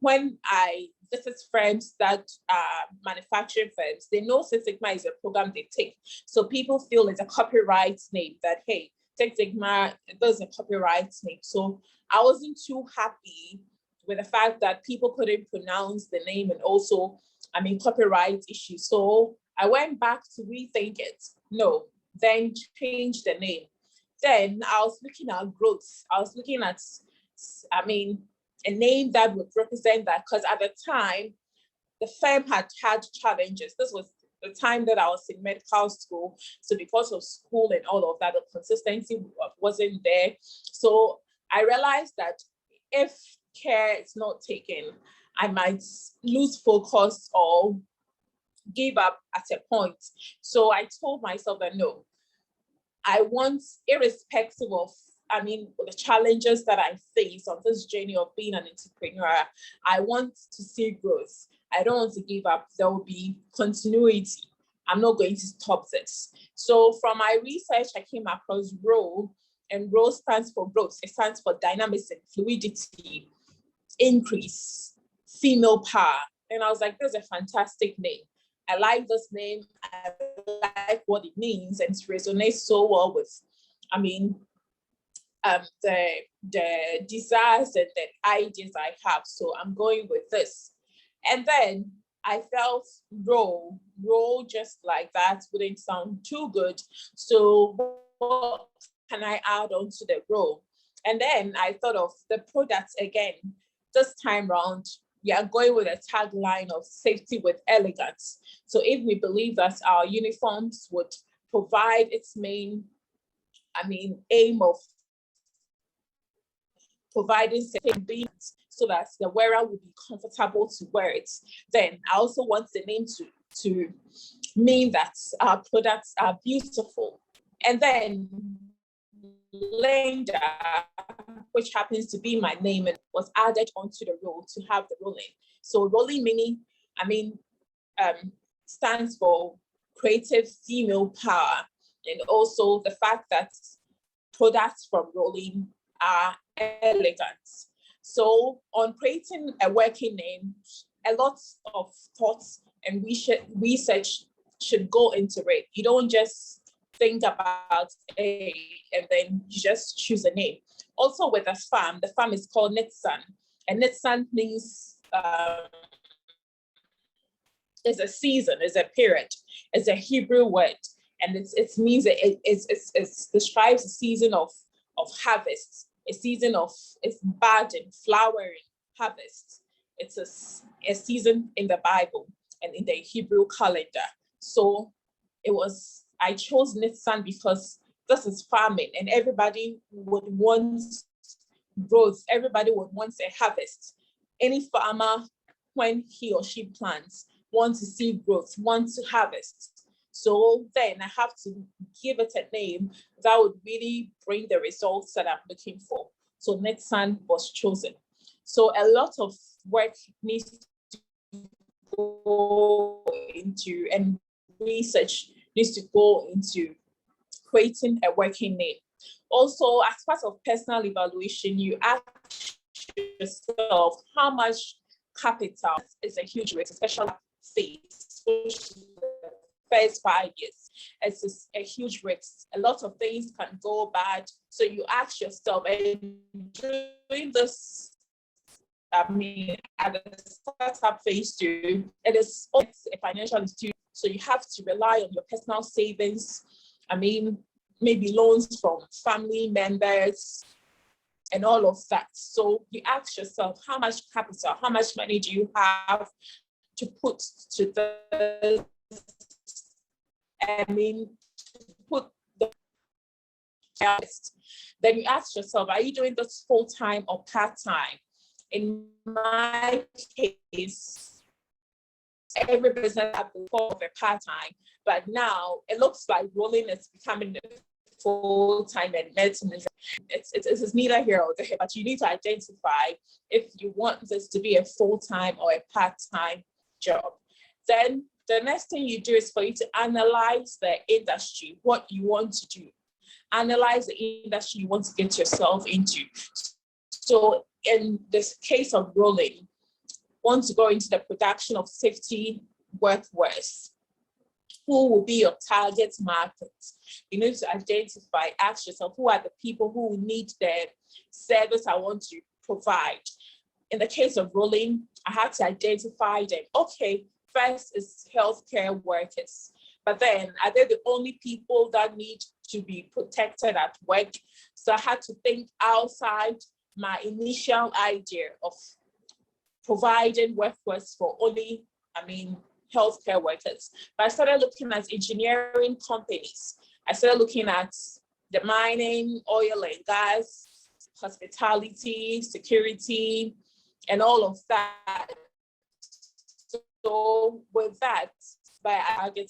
When I visit firms that are manufacturing firms, they know Six Sigma is a program they take. So people feel it's a copyright name, that, hey, Six Sigma, there's a copyright name. So I wasn't too happy with the fact that people couldn't pronounce the name, and also, copyright issues. So I went back to rethink it. No, then change the name. Then I was looking at growth. I was looking at, a name that would represent that, because at the time, the firm had challenges. This was the time that I was in medical school. So because of school and all of that, the consistency wasn't there. So I realized that if care is not taken, I might lose focus or give up at a point. So I told myself that no, I want, irrespective of the challenges that I face on this journey of being an entrepreneur, I want to see growth. I don't want to give up. There will be continuity. I'm not going to stop this. So from my research, I came across ROWE, and ROWE stands for growth. It stands for dynamism, fluidity, increase, female power. And I was like, this is a fantastic name. I like this name. I like what it means, and it resonates so well with, the desires and the ideas I have. So I'm going with this. And then I felt roll just like that wouldn't sound too good. So what can I add on to the roll? And then I thought of the products again. This time round, we are going with a tagline of safety with elegance. So if we believe that our uniforms would provide its main, aim of providing safe beings so that the wearer will be comfortable to wear it, then I also want the name to mean that our products are beautiful. And then Linda, which happens to be my name, and was added onto the roll to have the rolling. So rolling meaning, stands for creative female power, and also the fact that products from rolling are elegant. So on creating a working name, a lot of thoughts and research should go into it. You don't just think about a and then you just choose a name. Also with a farm, the farm is called Nitsan, and Nitsan means is a season, is a period, it's a Hebrew word, and it means it describes a season of harvest, a season of it's budding, flowering, harvest. It's a season in the Bible and in the Hebrew calendar. So I chose Nitsan because this is farming and everybody would want growth, everybody would want a harvest. Any farmer, when he or she plants, wants to see growth, wants to harvest. So then I have to give it a name that would really bring the results that I'm looking for. So Netsan was chosen. So a lot of work needs to go into, and research needs to go into creating a working name. Also, as part of personal evaluation, you ask yourself how much capital is a huge risk, especially phase, which is the first 5 years. It's a huge risk. A lot of things can go bad. So you ask yourself, and during this, at the startup phase too, it is a financial institution. So you have to rely on your personal savings. Maybe loans from family members and all of that. So you ask yourself, how much capital, how much money do you have to put to the, put the list. Then you ask yourself, are you doing this full-time or part-time? In my case, every business has the form of a part-time, but now it looks like rolling is becoming full-time and medicine is it's neither here or there, but you need to identify if you want this to be a full-time or a part-time job. Then the next thing you do is for you to analyze the industry, what you want to do. Analyze the industry you want to get yourself into. So in this case of rolling, want to go into the production of safety workwears. Who will be your target market? You need to identify, ask yourself, who are the people who need the service I want to provide? In the case of rolling, I had to identify them. Okay, first is healthcare workers, but then are they the only people that need to be protected at work? So I had to think outside my initial idea of providing workforce for only, healthcare workers. But I started looking at engineering companies. I started looking at the mining, oil and gas, hospitality, security, and all of that. So with that, by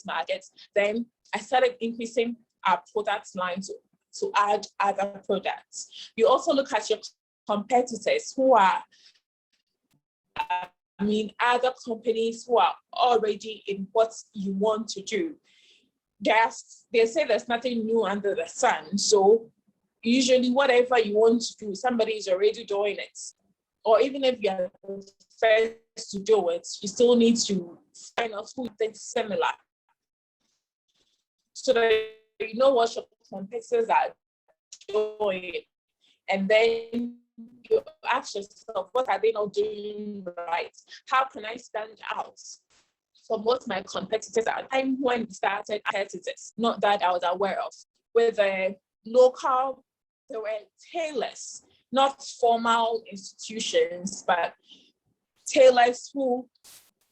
markets, then I started increasing our product line to add other products. You also look at your competitors who are other companies who are already in what you want to do. They say there's nothing new under the sun. So usually whatever you want to do, somebody is already doing it. Or even if you're the first to do it, you still need to find out who thinks similar. So that you know what your competitors are doing. And then you ask yourself, what are they not doing right? How can I stand out? for most of my competitors at the time when we started competitors, not that I was aware of. With the local, there were tailors, not formal institutions, but tailors who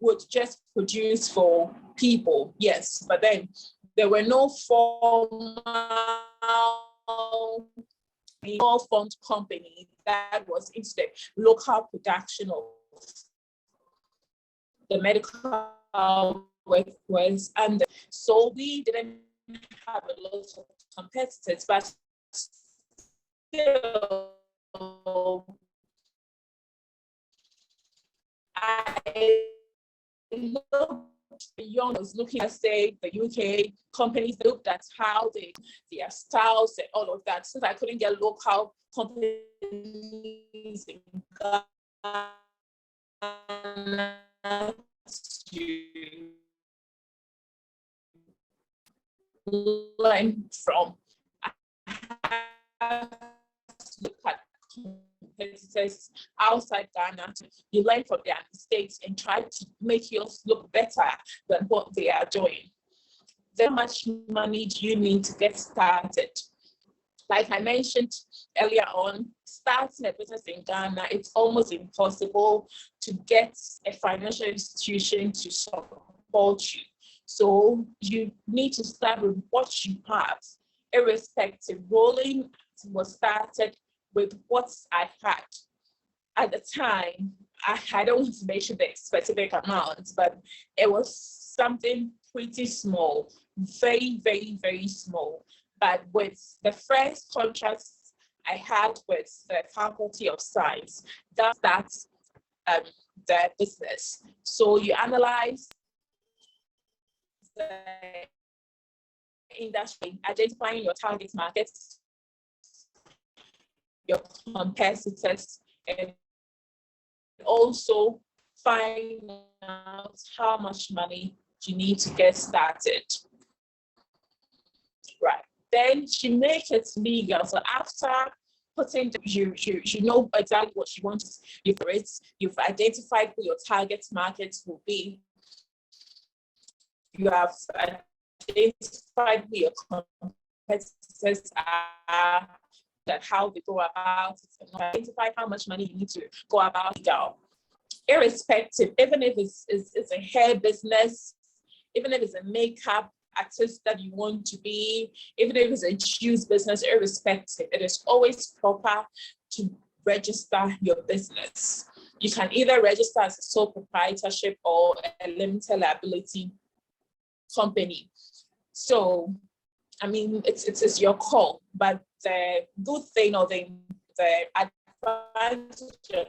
would just produce for people, yes, but then there were no formal, formed company that was into the local production of the medical workers, and so we didn't have a lot of competitors, but still, I looked beyond, I was looking at, say, the UK companies, looked at how their styles and all of that, since I couldn't get local companies in Ghana to learn from. I have to look at competitors outside Ghana. You learn from their mistakes and try to make yours look better than what they are doing. How much money do you need to get started? Like I mentioned earlier on, starting a business in Ghana, it's almost impossible to get a financial institution to support you. So you need to start with what you have, irrespective. Rolling was started with what I had. At the time, I don't want to mention the specific amount, but it was something pretty small, very, very, very small. But with the first contracts I had with the Faculty of Science, that's the business. So you analyze the industry, identifying your target markets, your competitors, and also find out how much money you need to get started. Right. Then you make it legal. So after putting you know exactly what you want, you've identified who your target markets will be. You have identified who your competitors are, that how they go about it, and identify how much money you need to go about it. Irrespective, even if it's a hair business, even if it's a makeup artist that you want to be, even if it's a shoes business, irrespective, it is always proper to register your business. You can either register as a sole proprietorship or a limited liability company. So, I mean, it's your call, but the good thing or the advantage of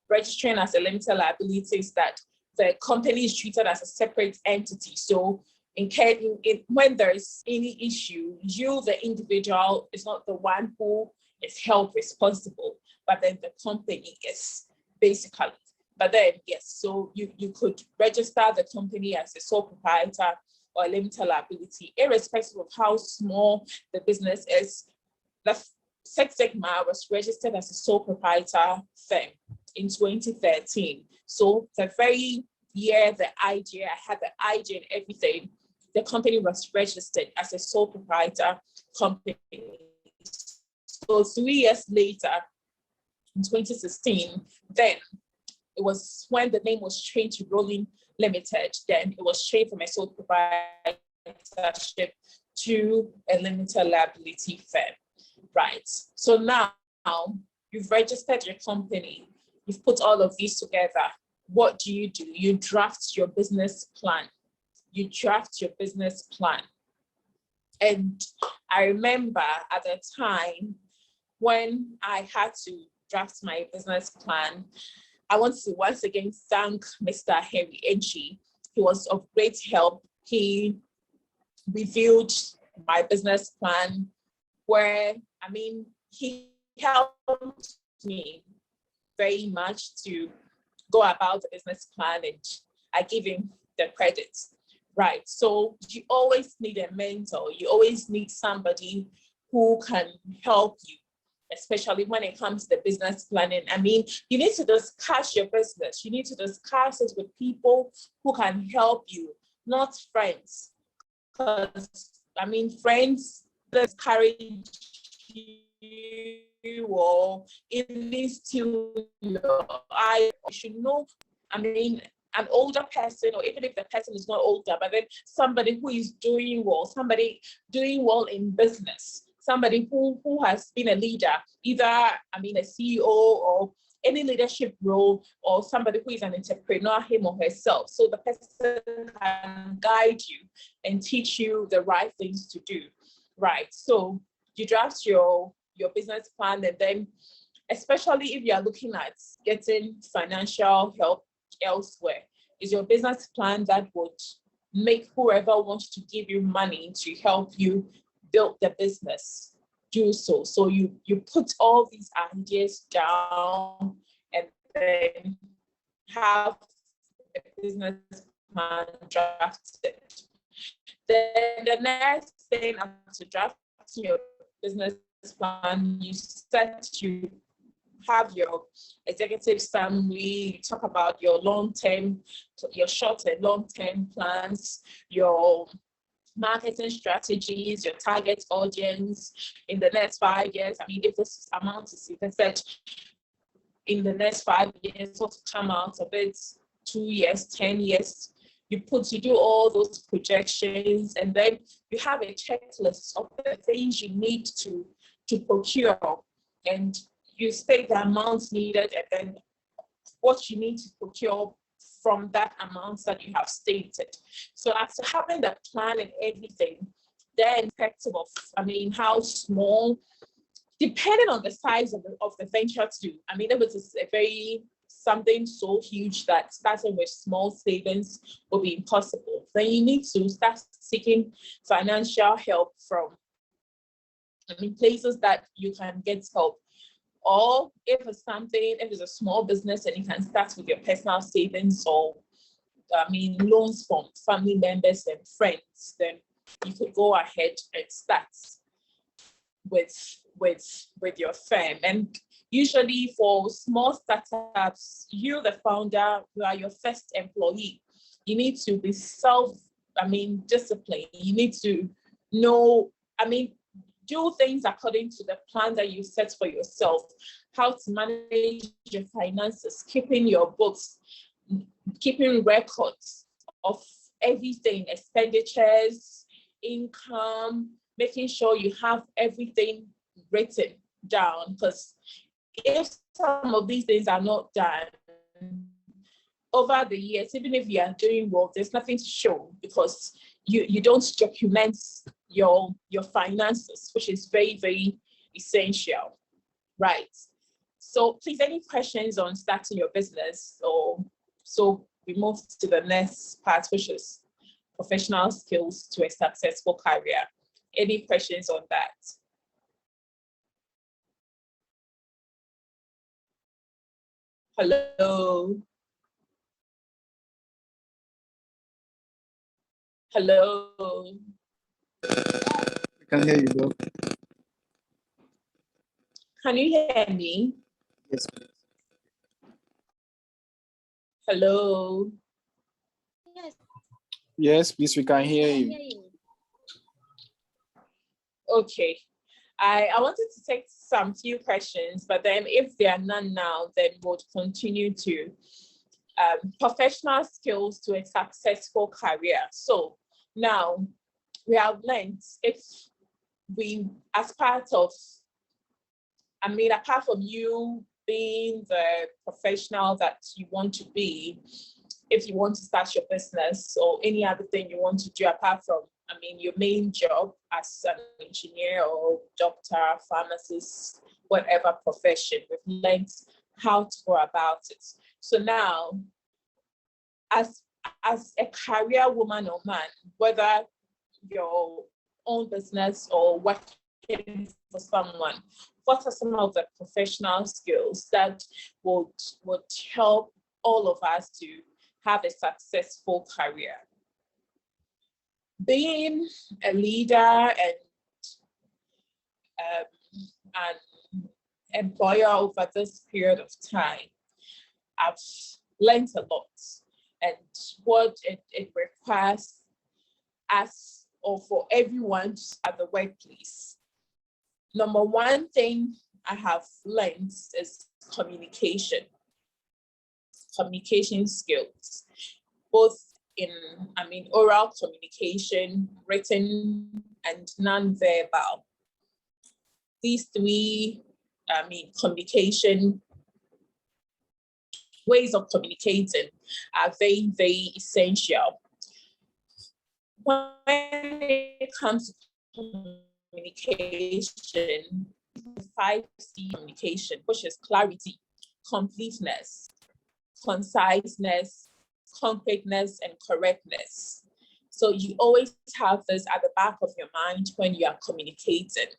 registering as a limited liability is that the company is treated as a separate entity. So when there is any issue, you, the individual, is not the one who is held responsible, but then the company is, basically. But then, yes, so you could register the company as a sole proprietor or a limited liability, irrespective of how small the business is. The Six Sigma was registered as a sole proprietor firm in 2013. So the very year the idea, I had the idea and everything, the company was registered as a sole proprietor company. So 3 years later, in 2016, then it was when the name was changed to Rolling Limited. Then it was changed from a sole proprietorship to a limited liability firm. Right. So now you've registered your company, you've put all of these together. What do? You draft your business plan. And I remember at the time when I had to draft my business plan, I want to once again thank Mr. Henry Enchi. He was of great help. He reviewed my business plan where, I mean, he helped me very much to go about the business plan, and I give him the credit. Right. So you always need a mentor. You always need somebody who can help you especially when it comes to business planning. I mean, you need to discuss your business. You need to discuss it with people who can help you, not friends. Because, I mean, friends discourage you or even still your eye. You should know, I mean, an older person, or even if the person is not older, but then somebody who is doing well, somebody doing well in business, somebody who has been a leader, either, I mean, a CEO or any leadership role, or somebody who is an entrepreneur, him or herself. So the person can guide you and teach you the right things to do, right? So you draft your business plan, and then, especially if you are looking at getting financial help elsewhere, is your business plan that would make whoever wants to give you money to help you build the business do so. So you put all these ideas down and then have a business plan drafted. Then the next thing after drafting your business plan, you have your executive summary, talk about your long-term, your short and long-term plans, your marketing strategies, your target audience in the next 5 years. I mean, if this amount is invested in the next 5 years, what to come out of it, 2 years, 10 years, you do all those projections, and then you have a checklist of the things you need to procure, and you state the amounts needed and then what you need to procure from that amount that you have stated. So after having the plan and everything, then effective of, I mean, how small, depending on the size of the venture too. I mean, if it's something so huge that starting with small savings will be impossible, then you need to start seeking financial help from, I mean, places that you can get help. Or if it's a small business and you can start with your personal savings, or I mean, loans from family members and friends, then you could go ahead and start with your firm. And usually for small startups, you, the founder, you are your first employee. You need to be disciplined. You need to know, do things according to the plan that you set for yourself, how to manage your finances, keeping your books, keeping records of everything, expenditures, income, making sure you have everything written down. Because if some of these things are not done over the years, even if you are doing well, there's nothing to show, because you don't document your finances, which is very, very essential, right? So please, any questions on starting your business? Or so we move to the next part, which is professional skills to a successful career. Any questions on that? Hello? Hello? I can hear you, bro. Can you hear me? Yes, please. Hello? Yes, Yes, please, we can hear I you. hear you. Okay. I wanted to take some few questions, but then if there are none now, then we'll continue to professional skills to a successful career. So now we have learned, if we, as part of, apart from you being the professional that you want to be, if you want to start your business or any other thing you want to do apart from, your main job as an engineer or doctor, pharmacist, whatever profession, we've learned how to go about it. So now, as a career woman or man, whether your own business or working for someone, what are some of the professional skills that would help all of us to have a successful career? Being a leader and employer over this period of time, I've learned a lot, and what it requires us or for everyone at the workplace. Number one thing I have learned is communication skills, both in, oral communication, written, and non-verbal. These three, communication ways of communicating are very, very essential. When it comes to communication, 5C communication, which is clarity, completeness, conciseness, concreteness, and correctness. So you always have this at the back of your mind when you are communicating.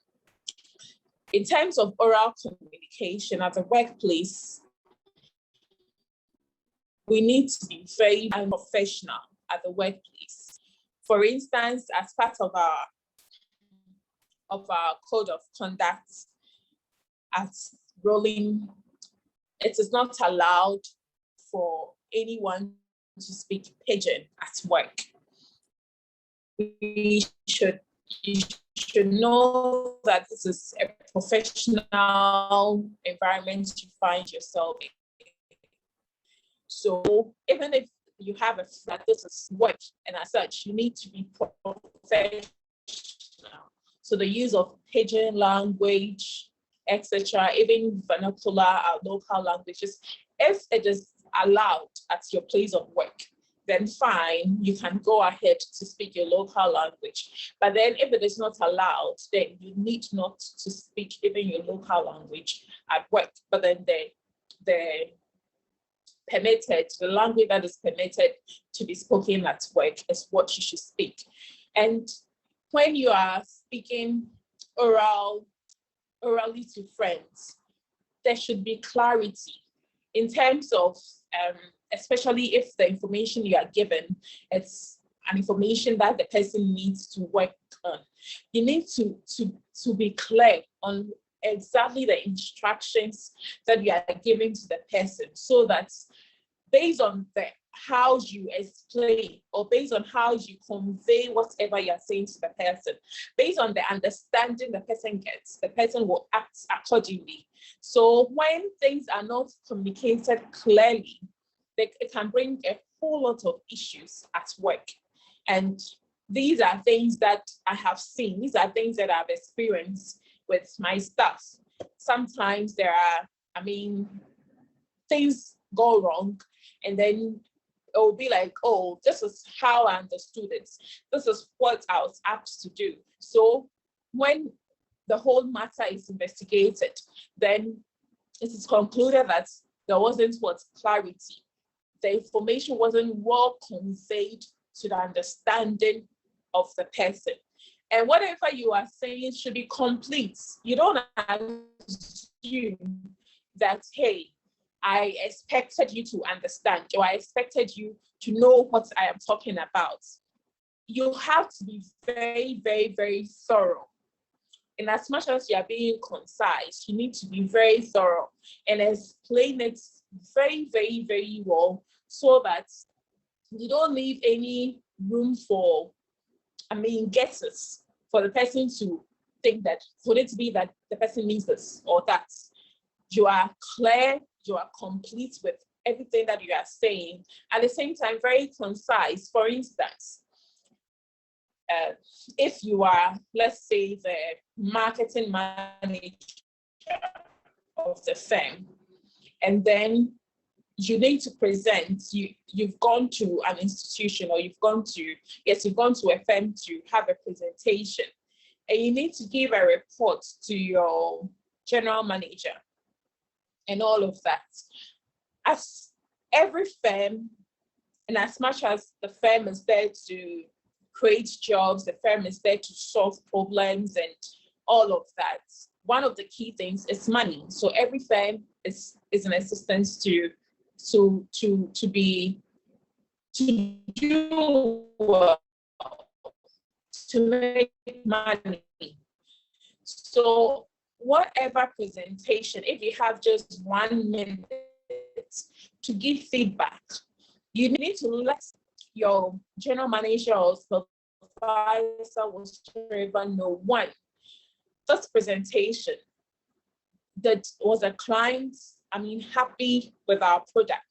In terms of oral communication at the workplace, we need to be very professional at the workplace. For instance, as part of our code of conduct at Rolling, it is not allowed for anyone to speak pidgin at work. You should know that this is a professional environment you find yourself in. So even if you have a that this is work, and as such, you need to be professional. So the use of pidgin language, etc., even vernacular or local languages, if it is allowed at your place of work, then fine, you can go ahead to speak your local language. But then if it is not allowed, then you need not to speak even your local language at work. But then the language that is permitted to be spoken at work is what you should speak. And when you are speaking orally to friends, there should be clarity in terms of, especially if the information you are given, it's an information that the person needs to work on. You need to be clear on exactly the instructions that you are giving to the person, so that based on how you explain or based on how you convey whatever you're saying to the person, based on the understanding the person gets, the person will act accordingly. So when things are not communicated clearly, it can bring a whole lot of issues at work. And these are things that I have seen. These are things that I've experienced with my staff. Sometimes there are, things go wrong, and then it will be like, oh, this is how I understood it. This is what I was asked to do. So when the whole matter is investigated, then it is concluded that there wasn't clarity. The information wasn't well conveyed to the understanding of the person. And whatever you are saying should be complete. You don't assume that, hey, I expected you to understand, or I expected you to know what I am talking about. You have to be very, very, very thorough. And as much as you are being concise, you need to be very thorough and explain it very, very, very well, so that you don't leave any room for, guesses, for the person to think that, for it to be that the person means this or that. You are clear, you are complete with everything that you are saying. At the same time, very concise. For instance, if you are, let's say, the marketing manager of the firm, and then you need to present, you've gone to an institution, or you've gone to a firm to have a presentation, and you need to give a report to your general manager and all of that. As every firm, and as much as the firm is there to create jobs, the firm is there to solve problems and all of that, one of the key things is money. So every firm is in existence to do well, to make money. So whatever presentation, if you have just 1 minute to give feedback, you need to let your general manager or supervisor, whatever, know one, this presentation, that was a client, happy with our product.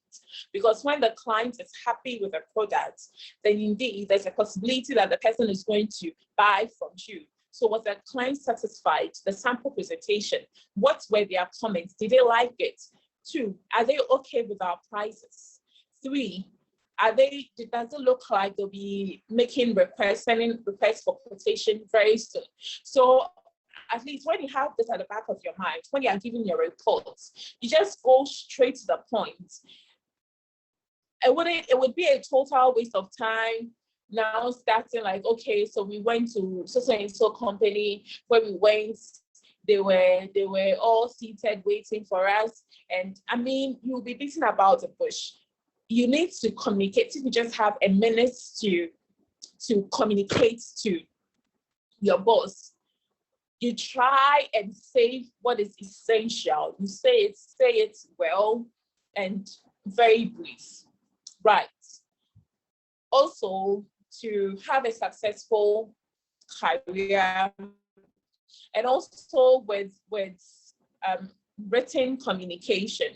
Because when the client is happy with the product, then indeed there's a possibility that the person is going to buy from you. So was the client satisfied? The sample presentation, what were their comments? Did they like it? 2, are they okay with our prices? 3, does it look like they'll be making requests, sending requests for quotation very soon? So at least when you have this at the back of your mind, when you are giving your reports, you just go straight to the point. It would be a total waste of time now starting like, okay, so we went to so company. Where we went, they were all seated waiting for us. And you'll be beating about the bush. You need to communicate. If you just have a minute to communicate to your boss, you try and say what is essential. You say it well and very brief. Right. Also, to have a successful career, and also with written communication,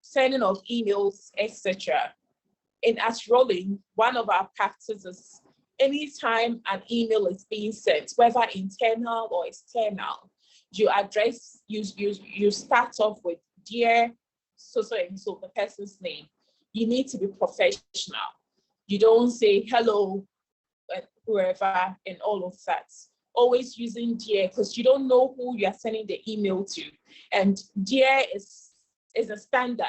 sending of emails, etc. In Rolling, one of our practices, anytime an email is being sent, whether internal or external, you start off with dear so and so, the person's name. You need to be professional. You don't say hello, whoever, and all of that. Always using dear, because you don't know who you are sending the email to. And dear is a standard.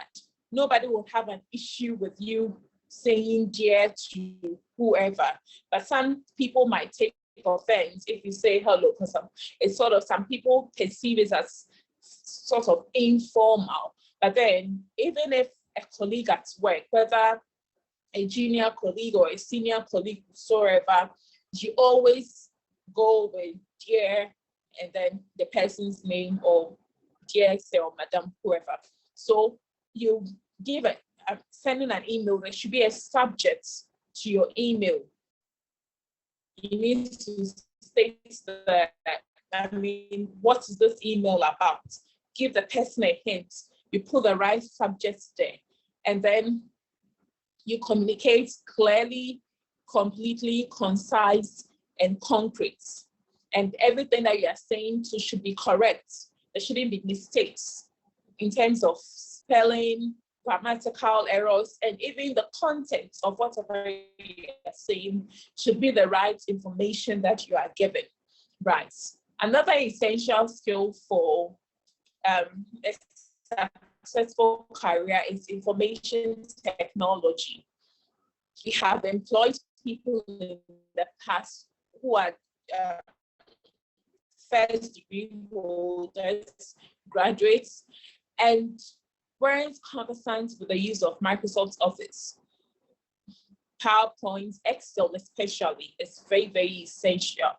Nobody will have an issue with you saying dear to whoever. But some people might take offense if you say hello, because it's sort of, some people perceive it as sort of informal. But then, even if a colleague at work, whether a junior colleague or a senior colleague, whatsoever, you always go with dear and then the person's name, or dear sir or madam, whoever. So you give it, sending an email, there should be a subject to your email. You need to state that, what is this email about? Give the person a hint. You put the right subjects there, and then you communicate clearly, completely, concise, and concrete. And everything that you are saying should be correct. There shouldn't be mistakes in terms of spelling, grammatical errors, and even the content of whatever you are saying should be the right information that you are given. Right. Another essential skill for a successful career is information technology. We have employed people in the past who are first degree holders, graduates, and weren't conversant with the use of Microsoft Office. PowerPoint, Excel especially, is very, very essential.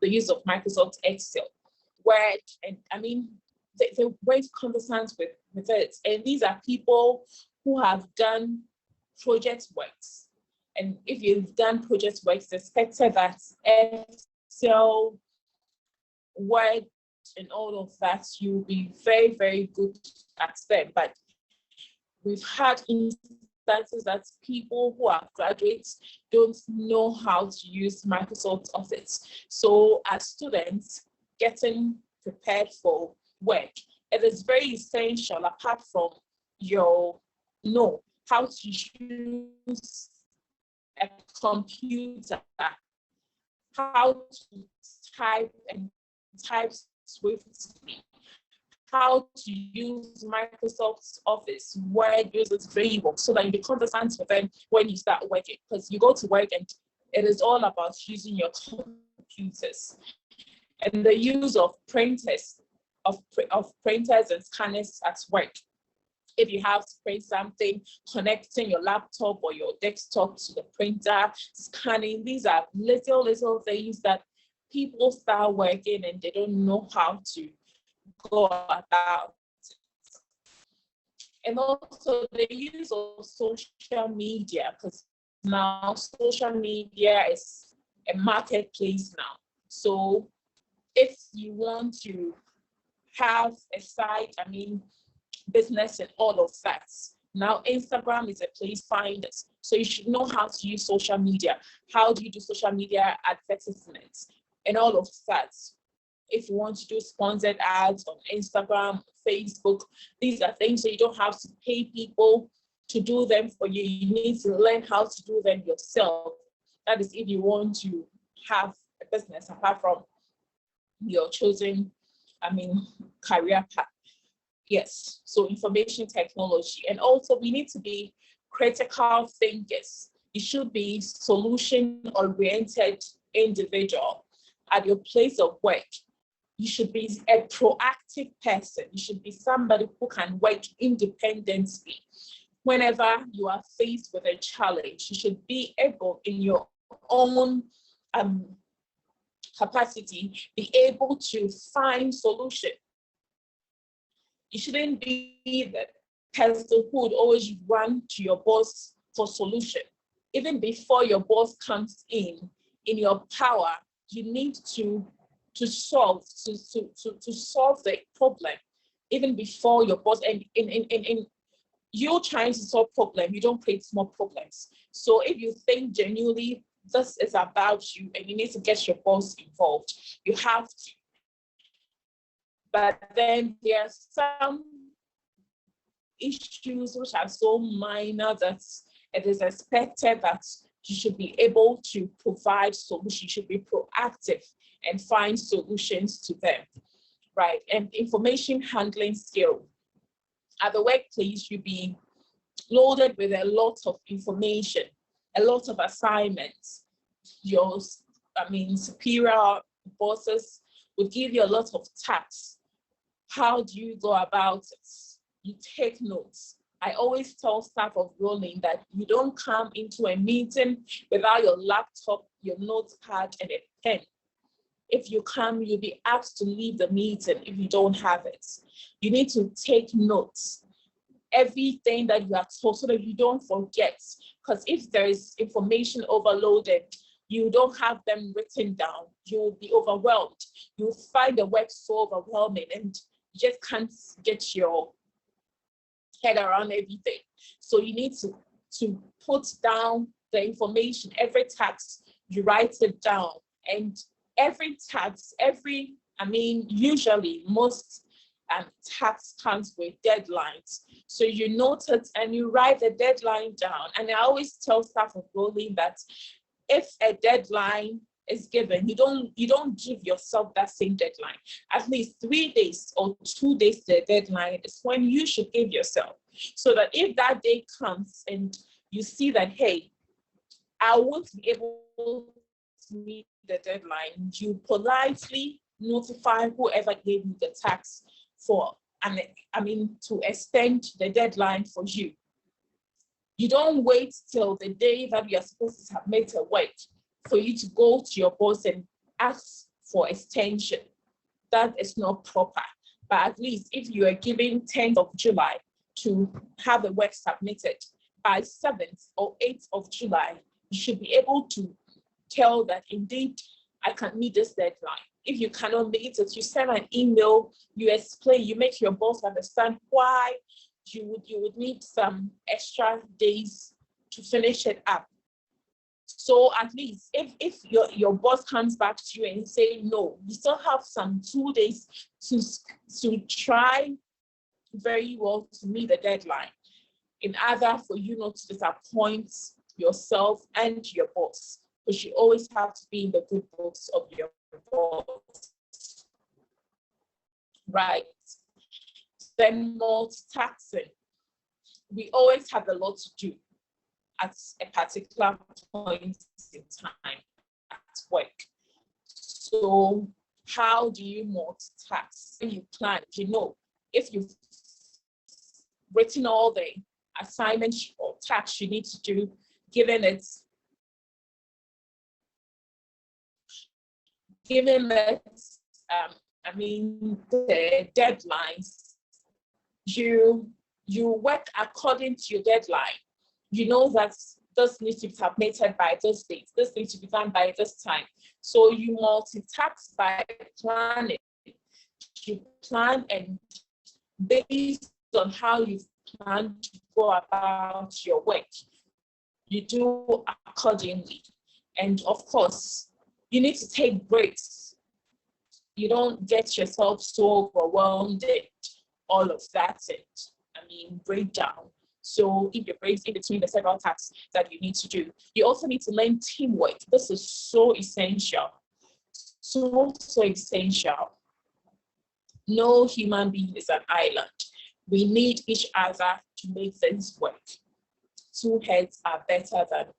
The use of Microsoft Excel, Word, and they weren't conversant with it. And these are people who have done project works. And if you've done project works, it's expected that Excel, Word, and all of that, you'll be very, very good at them. But we've had instances that people who are graduates don't know how to use Microsoft Office. So as students getting prepared for work, it is very essential, apart from how to use a computer, how to type and type swiftly, how to use Microsoft Office, Word, uses framework, so that you become conversant with them when you start working. Because you go to work and it is all about using your computers. And the use of printers, of printers and scanners at work. If you have to print something, connecting your laptop or your desktop to the printer, scanning, these are little things that people start working and they don't know how to go about it. And also the use of social media, because now social media is a marketplace now. So if you want to have a site, business and all of that, now Instagram is a place find it. So you should know how to use social media. How do you do social media advertisements and all of that? If you want to do sponsored ads on Instagram, Facebook, these are things that you don't have to pay people to do them for you. You need to learn how to do them yourself. That is if you want to have a business apart from your chosen, career path. Yes, so information technology. And also we need to be critical thinkers. You should be solution-oriented individual. At your place of work, you should be a proactive person. You should be somebody who can work independently. Whenever you are faced with a challenge, you should be able in your own capacity, be able to find solution. You shouldn't be the person who would always run to your boss for solution. Even before your boss comes in your power, you need to solve the problem even before your boss. And in you trying to solve problem, you don't create more problems. So if you think genuinely this is about you and you need to get your boss involved, you have to. But then there are some issues which are so minor that it is expected that you should be able to provide solutions. You should be proactive and find solutions to them, right? And information handling skill. At the workplace, you'll be loaded with a lot of information, a lot of assignments. Your, superior bosses would give you a lot of tasks. How do you go about it? You take notes. I always tell staff of rolling that you don't come into a meeting without your laptop, your notepad, and a pen. If you come, you'll be asked to leave the meeting if you don't have it. You need to take notes. Everything that you are told so that you don't forget. Because if there is information overloaded, you don't have them written down, you will be overwhelmed. You'll find the work so overwhelming and you just can't get your head around everything. So you need to put down the information. Every task, you write it down. And every task, usually most tax comes with deadlines. So you note it and you write the deadline down. And I always tell staff of rolling that if a deadline is given, you don't give yourself that same deadline. At least 3 days or 2 days to the deadline is when you should give yourself. So that if that day comes and you see that, hey, I won't be able to meet the deadline, you politely notify whoever gave you the tax to extend the deadline for you. You don't wait till the day that you are supposed to submit a work for you to go to your boss and ask for extension. That is not proper. But at least if you are given 10th of July to have the work submitted, by 7th or 8th of July, you should be able to tell that indeed I can meet this deadline. If you cannot meet it, you send an email, you explain, you make your boss understand why you would need some extra days to finish it up. So at least if your boss comes back to you and say no, you still have some 2 days to try very well to meet the deadline in order for you not to disappoint yourself and your boss, because you always have to be in the good books of your boss. Right. Then multitasking. We always have a lot to do at a particular point in time at work. So how do you multitask? When you plan, if you've written all the assignments or tasks you need to do, given it the deadlines, you work according to your deadline. You know that this needs to be submitted by this date, this needs to be done by this time. So you multitask by planning. You plan, and based on how you plan to go about your work, you do accordingly. And of course, you need to take breaks. You don't get yourself so overwhelmed and all of that, and break down. So if you're breaks in between the several tasks that you need to do, you also need to learn teamwork. This is so essential. So essential. No human being is an island. We need each other to make things work. Two heads are better than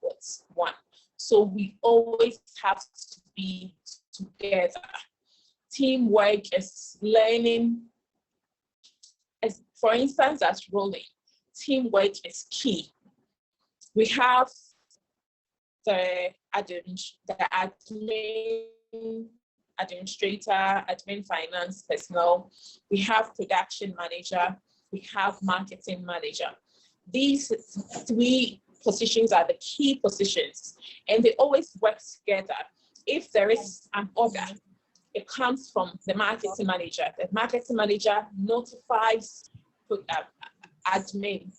one. So we always have to be together. Teamwork is learning. As, for instance, as rolling, teamwork is key. We have the admin administrator, admin finance personnel, we have production manager, we have marketing manager. These three positions are the key positions, and they always work together. If there is an order, it comes from the marketing manager. The marketing manager notifies admin.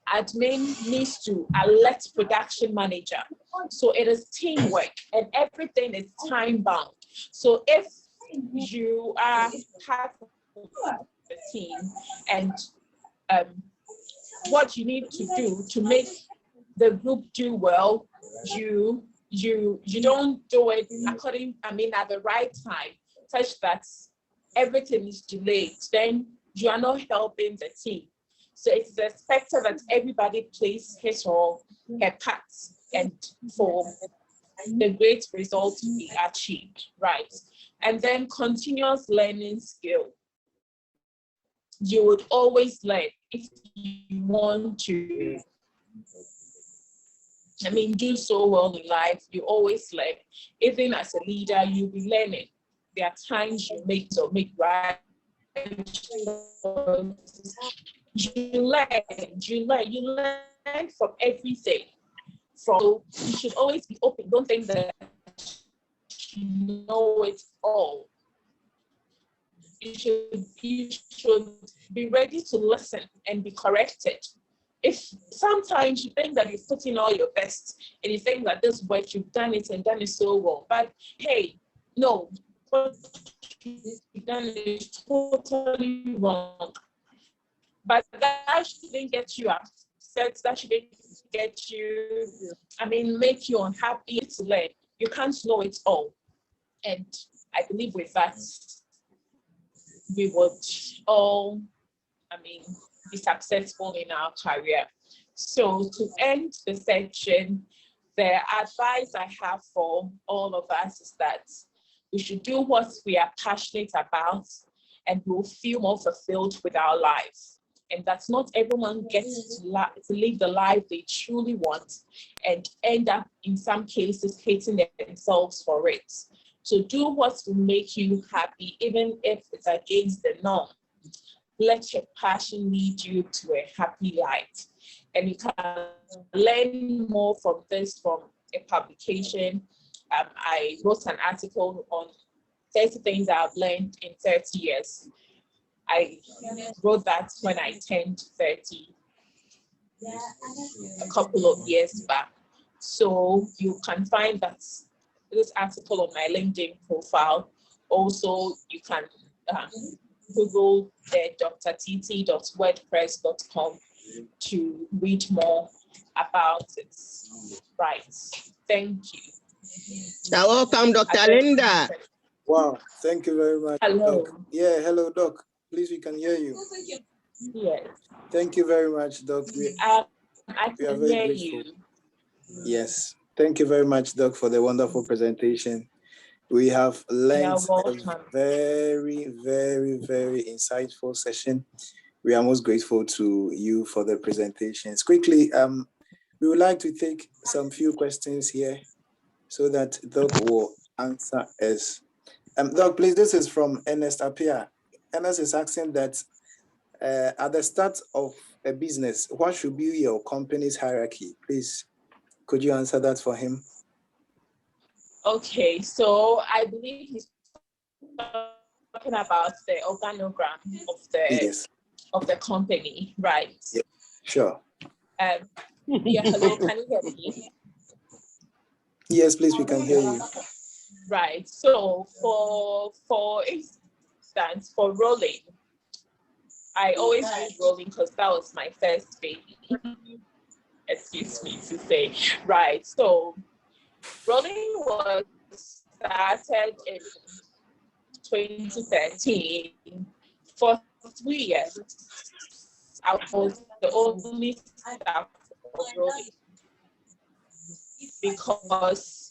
Admin needs to alert production manager. So it is teamwork, and everything is time bound. So if you are part of the team, and what you need to do to make the group do well, you don't do it at the right time, such that everything is delayed, then you are not helping the team. So it's expected that everybody plays his or her part, and for the great result to be achieved, right? And then continuous learning skill. You would always learn if you want to do so well in life. You always learn. Even as a leader, you'll be learning. There are times you make right. You learn from everything. So you should always be open. Don't think that you know it all. You should be ready to listen and be corrected. If sometimes you think that you've put in all your best and you think that this work you've done it and done it so well, but hey, no, what you've done is totally wrong. But that shouldn't get you upset. That shouldn't get you, make you unhappy to learn. You can't know it all. And I believe with that, we would all, be successful in our career. So to end the section, the advice I have for all of us is that we should do what we are passionate about, and we'll feel more fulfilled with our lives. And that's not everyone gets to live the life they truly want, and end up in some cases hating themselves for it. So do what will make you happy, even if it's against the norm. Let your passion lead you to a happy life. And you can learn more from this from a publication. I wrote an article on 30 things I've learned in 30 years. I wrote that when I turned 30, a couple of years back. So you can find this article on my LinkedIn profile. Also, you can Google the drtt.wordpress.com to read more about it. Right. Thank you. You're welcome, Dr. Linda. Wow, thank you very much. Hello. Doc. Yeah, hello, Doc. Please, we can hear you. Yes. Thank you very much, Doc. I We are can very hear grateful. you. Yes, thank you very much, Doc, for the wonderful presentation. We have learned a very, very, very insightful session. We are most grateful to you for the presentations. Quickly, we would like to take some few questions here so that Doc will answer us. Doc, please, this is from Ernest Apia. Ernest is asking that at the start of a business, what should be your company's hierarchy? Please, could you answer that for him? Okay, so I believe he's talking about the organogram Yes. of the company, right? Yeah, sure. Yeah, hello, can you hear me? Yes, please, we can hear you. Right. So for instance, for rolling, I always use rolling because that was my first baby. Excuse me to say. Right. So rolling was started in 2013. For 3 years, I was the only staff of rolling because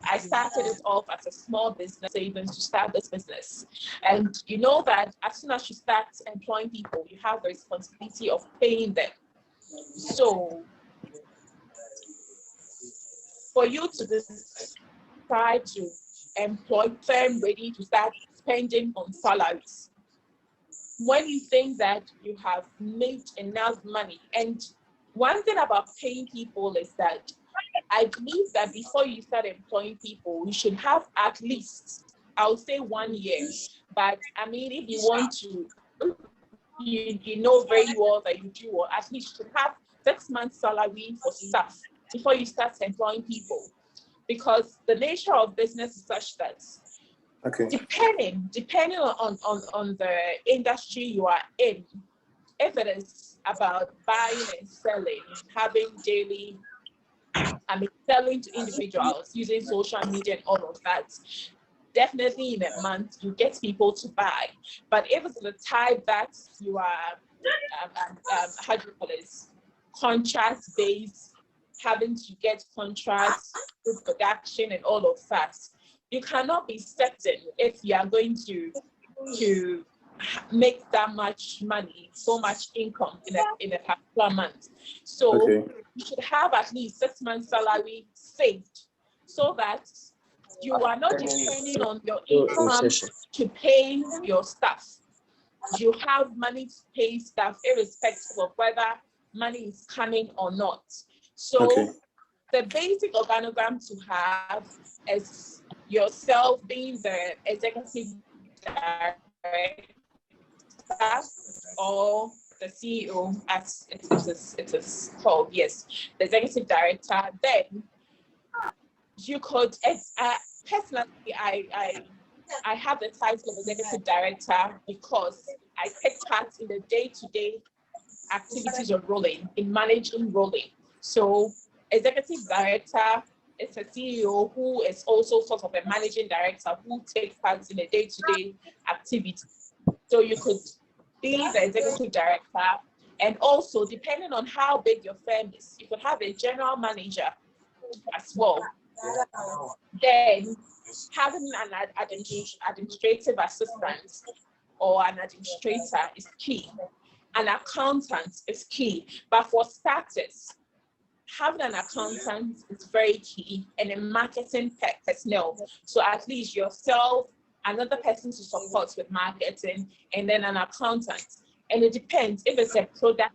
I started it off as a small business savings to start this business. And you know that as soon as you start employing people, you have the responsibility of paying them. So for you to decide to employ firm ready to start spending on salaries, when you think that you have made enough money, and one thing about paying people is that I believe that before you start employing people, you should have at least, I would say 1 year. But I mean, if you want to, you know very well that you do, or at least you should have 6 months salary for staff before you start employing people. Because the nature of business is such that depending on the industry you are in, if it is about buying and selling, having daily, selling to individuals using social media and all of that, definitely in a month you get people to buy. But if it's the type that you are, how do you call it, contract based, having to get contracts with production and all of that, you cannot be certain if you are going to make that much money, so much income in a particular month. So you should have at least 6 months salary saved so that you are not depending on your income to pay your staff. You have money to pay staff irrespective of whether money is coming or not. So the basic organogram to have is yourself being the executive director or the CEO, as it is called, yes, the executive director. Then you could, personally, I have the title of executive director because I take part in the day-to-day activities of rolling, in managing rolling. So executive director is a CEO who is also sort of a managing director who takes part in the day-to-day activity. So you could be the executive director, and also depending on how big your firm is, you could have a general manager as well. Then having an administrative assistant or an administrator is key. An accountant is key. But for starters, having an accountant is very key, and a marketing personnel. So at least yourself, another person to support with marketing, and then an accountant. And it depends if it's a product.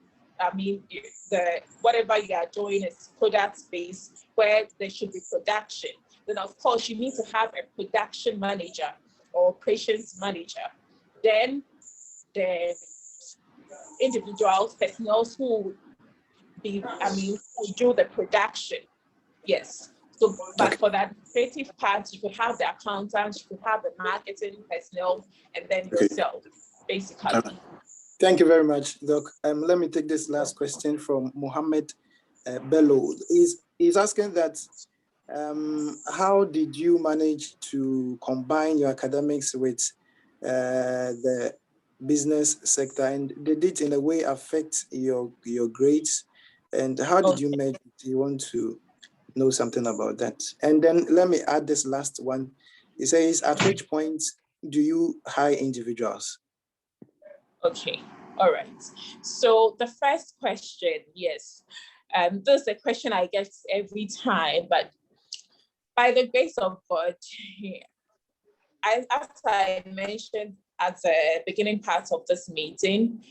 Whatever you are doing is product-based, where there should be production. Then of course you need to have a production manager or operations manager. Then the individuals, personnel who do the production. Yes. So, but for that creative part, you could have the accountant, you could have the marketing personnel, and then yourself, basically. Thank you very much, Doc. Let me take this last question from Mohammed Bello. He's asking that how did you manage to combine your academics with the business sector, and did it in a way affect your grades? And how did you measure? Do you want to know something about that? And then let me add this last one. It says, at which point do you hire individuals? Okay, all right. So the first question, yes, this is a question I get every time, but by the grace of God, as I mentioned at the beginning part of this meeting,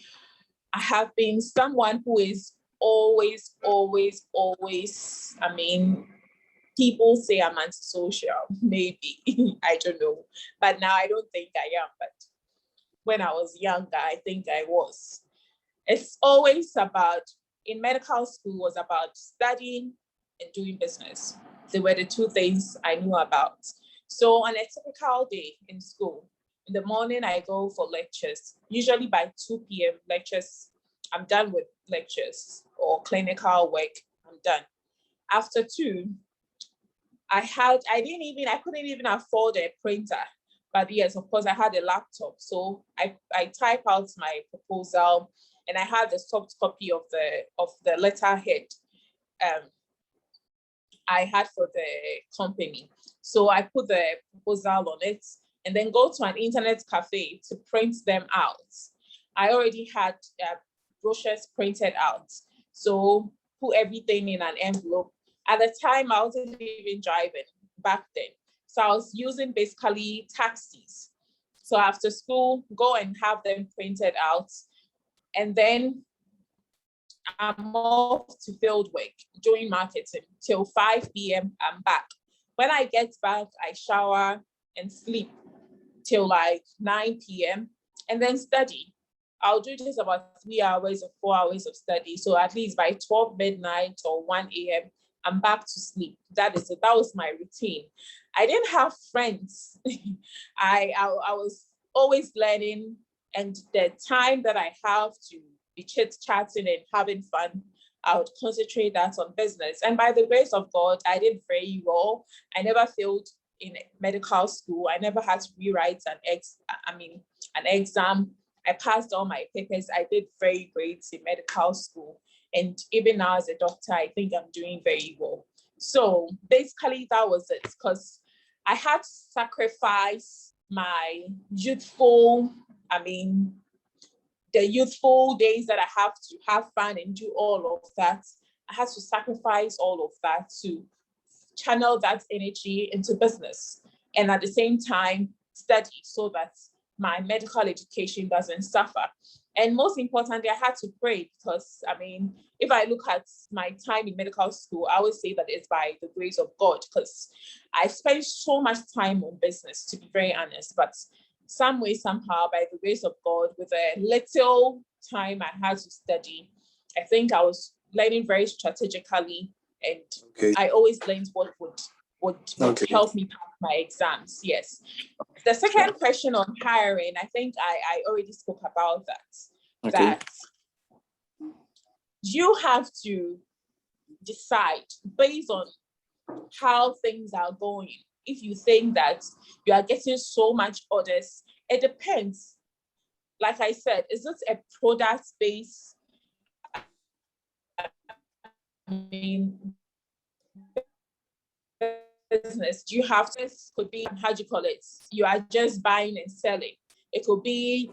I have been someone who is always, I mean, people say I'm antisocial, maybe, I don't know. But now I don't think I am. But when I was younger, I think I was. It's always about, in medical school, was about studying and doing business. They were the two things I knew about. So on a typical day in school, in the morning, I go for lectures. Usually by 2 p.m. lectures, I'm done with lectures or clinical work, I'm done. After 2, I couldn't even afford a printer. But yes, of course, I had a laptop. So I type out my proposal, and I had a soft copy of the letterhead I had for the company. So I put the proposal on it and then go to an internet cafe to print them out. I already had brochures printed out. So put everything in an envelope. At the time, I wasn't even driving back then. So I was using basically taxis. So after school, go and have them printed out. And then I'm off to field work, doing marketing till 5 p.m. I'm back. When I get back, I shower and sleep till like 9 p.m. and then study. I'll do just about 3 hours or 4 hours of study. So at least by 12 midnight or 1 a.m., I'm back to sleep. That is it. That was my routine. I didn't have friends. I was always learning, and the time that I have to be chit-chatting and having fun, I would concentrate that on business. And by the grace of God, I did very well. I never failed in medical school. I never had to rewrite an exam. I passed all my papers. I did very great in medical school. And even now as a doctor, I think I'm doing very well. So basically that was it, because I had to sacrifice my the youthful days that I have to have fun and do all of that. I had to sacrifice all of that to channel that energy into business, and at the same time study so that my medical education doesn't suffer. And most importantly, I had to pray, because if I look at my time in medical school, I always say that it's by the grace of God, because I spent so much time on business, to be very honest. But some way, somehow, by the grace of God, with a little time I had to study, I think I was learning very strategically, and Okay. I always learned what would help me pass my exams. Yes. The second question on hiring, I think I already spoke about that. Okay. That you have to decide based on how things are going. If you think that you are getting so much orders, it depends. Like I said, is it a product-based business? Do you have this? Could be, how do you call it? You are just buying and selling. It could be,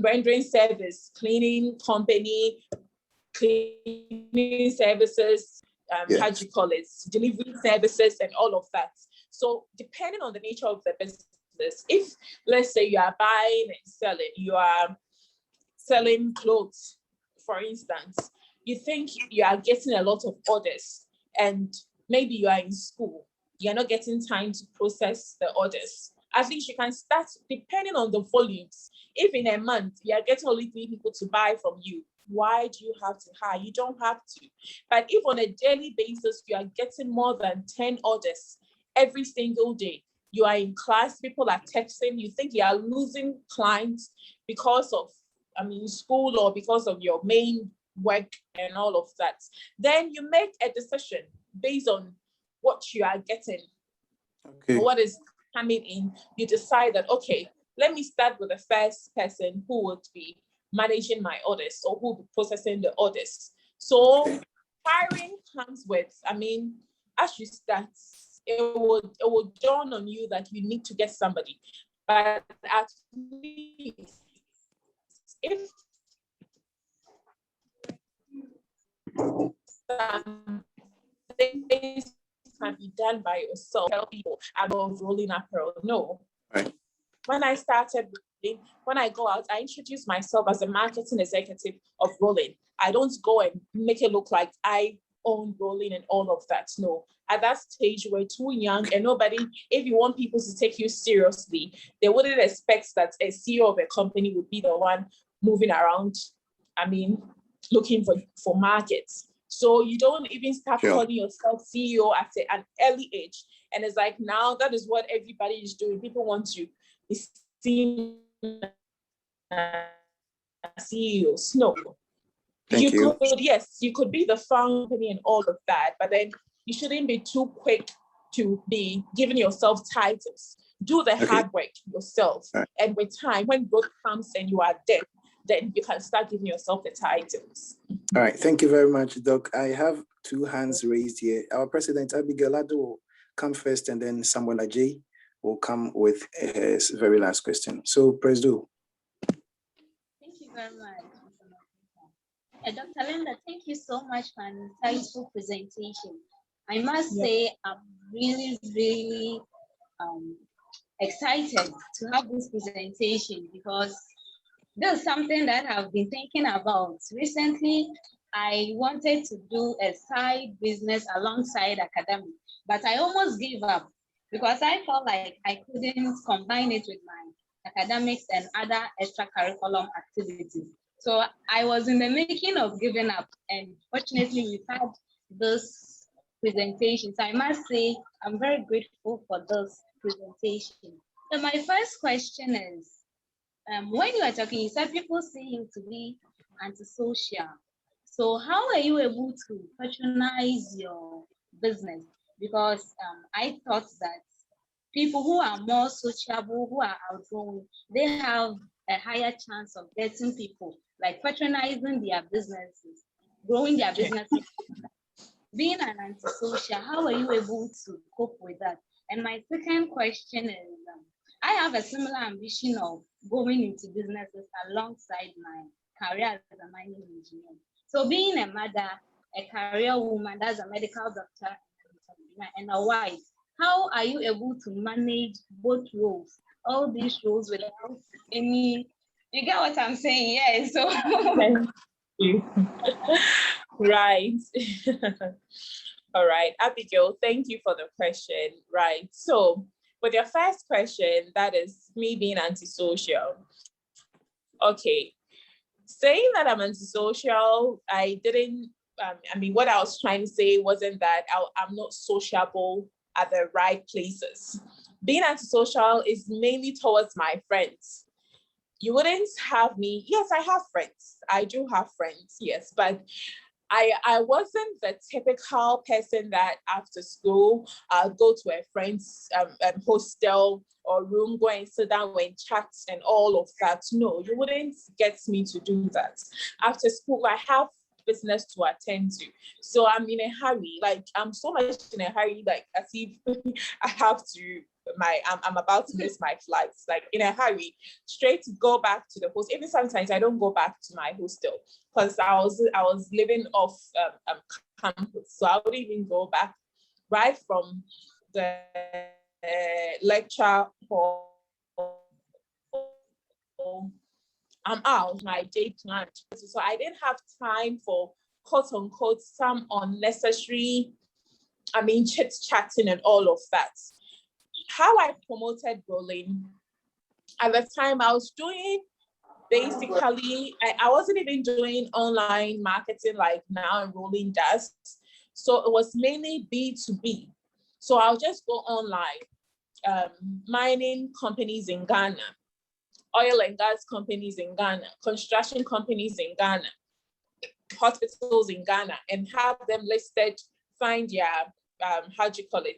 rendering service, cleaning company, cleaning services, how do you call it? Delivery services and all of that. So depending on the nature of the business, if let's say you are buying and selling, you are selling clothes, for instance, you think you are getting a lot of orders, and maybe you are in school, you're not getting time to process the orders. At least you can start, depending on the volumes. If in a month you are getting only 3 people to buy from you, why do you have to hire? You don't have to. But if on a daily basis you are getting more than 10 orders every single day, you are in class, people are texting, you think you are losing clients because of school or because of your main work and all of that, then you make a decision based on what you are getting, or what is coming in. You decide that, okay, let me start with the first person who would be managing my orders or who will be processing the orders. So hiring comes with, as you start, it would dawn on you that you need to get somebody. But at least if some things can be done by yourself, tell people, I'm not rolling apparel. No. Right. when I started rolling, when I go out, I introduce myself as a marketing executive of rolling. I don't go and make it look like I own rolling and all of that. No, at that stage, we're too young, and nobody, if you want people to take you seriously, they wouldn't expect that a CEO of a company would be the one moving around, looking for markets. So you don't even start calling yourself CEO at an early age. And it's like, now that is what everybody is doing. People want to be seen as CEOs. No. Thank you. Yes, you could be the founder and all of that, but then you shouldn't be too quick to be giving yourself titles. Do the hard work yourself. Right. And with time, when growth comes and you are there, then you can start giving yourself the titles. All right. Thank you very much, Doc. I have 2 hands raised here. Our President, Abigail Ado, will come first, and then Samuel Ajay will come with his very last question. So, President. Thank you very much. Dr. Linda, thank you so much for an insightful presentation. I must say, I'm really, really excited to have this presentation, because this is something that I've been thinking about. Recently, I wanted to do a side business alongside academic, but I almost gave up because I felt like I couldn't combine it with my academics and other extracurricular activities. So I was in the making of giving up, and fortunately we've had this presentation. So I must say I'm very grateful for this presentation. So my first question is, when you are talking, you said people see you to be antisocial. So how are you able to patronize your business? Because I thought that people who are more sociable, who are outgoing, they have a higher chance of getting people, like patronizing their businesses, growing their businesses. Being an antisocial, how are you able to cope with that? And my second question is, I have a similar ambition of going into businesses alongside my career as a mining engineer. So being a mother, a career woman, that's a medical doctor, and a wife, how are you able to manage both roles, all these roles without any, you get what I'm saying? Yeah, so. Thank you. Right. All right, Abigail, thank you for the question. Right, so with your first question, that is me being antisocial. Okay, saying that I'm antisocial, I didn't, what I was trying to say wasn't that I'm not sociable at the right places. Being antisocial is mainly towards my friends. You wouldn't have me, yes, I have friends. I do have friends, yes, but I wasn't the typical person that after school, I'll go to a friend's hostel or room, go and sit down and chat and all of that. No, you wouldn't get me to do that. After school, I have business to attend to. So I'm in a hurry, like I'm so much in a hurry, like as if I have to, I'm about to miss my flights, like in a hurry, straight to go back to the host. Even sometimes I don't go back to my hostel because I was living off campus. So I wouldn't even go back right from the lecture hall. I'm out, my day planned. So I didn't have time for quote unquote some unnecessary, chit-chatting and all of that. How I promoted rolling, at the time I was doing basically, I wasn't even doing online marketing like now Rolling does. So it was mainly B2B. So I'll just go online, mining companies in Ghana, oil and gas companies in Ghana, construction companies in Ghana, hospitals in Ghana, and have them listed, find their,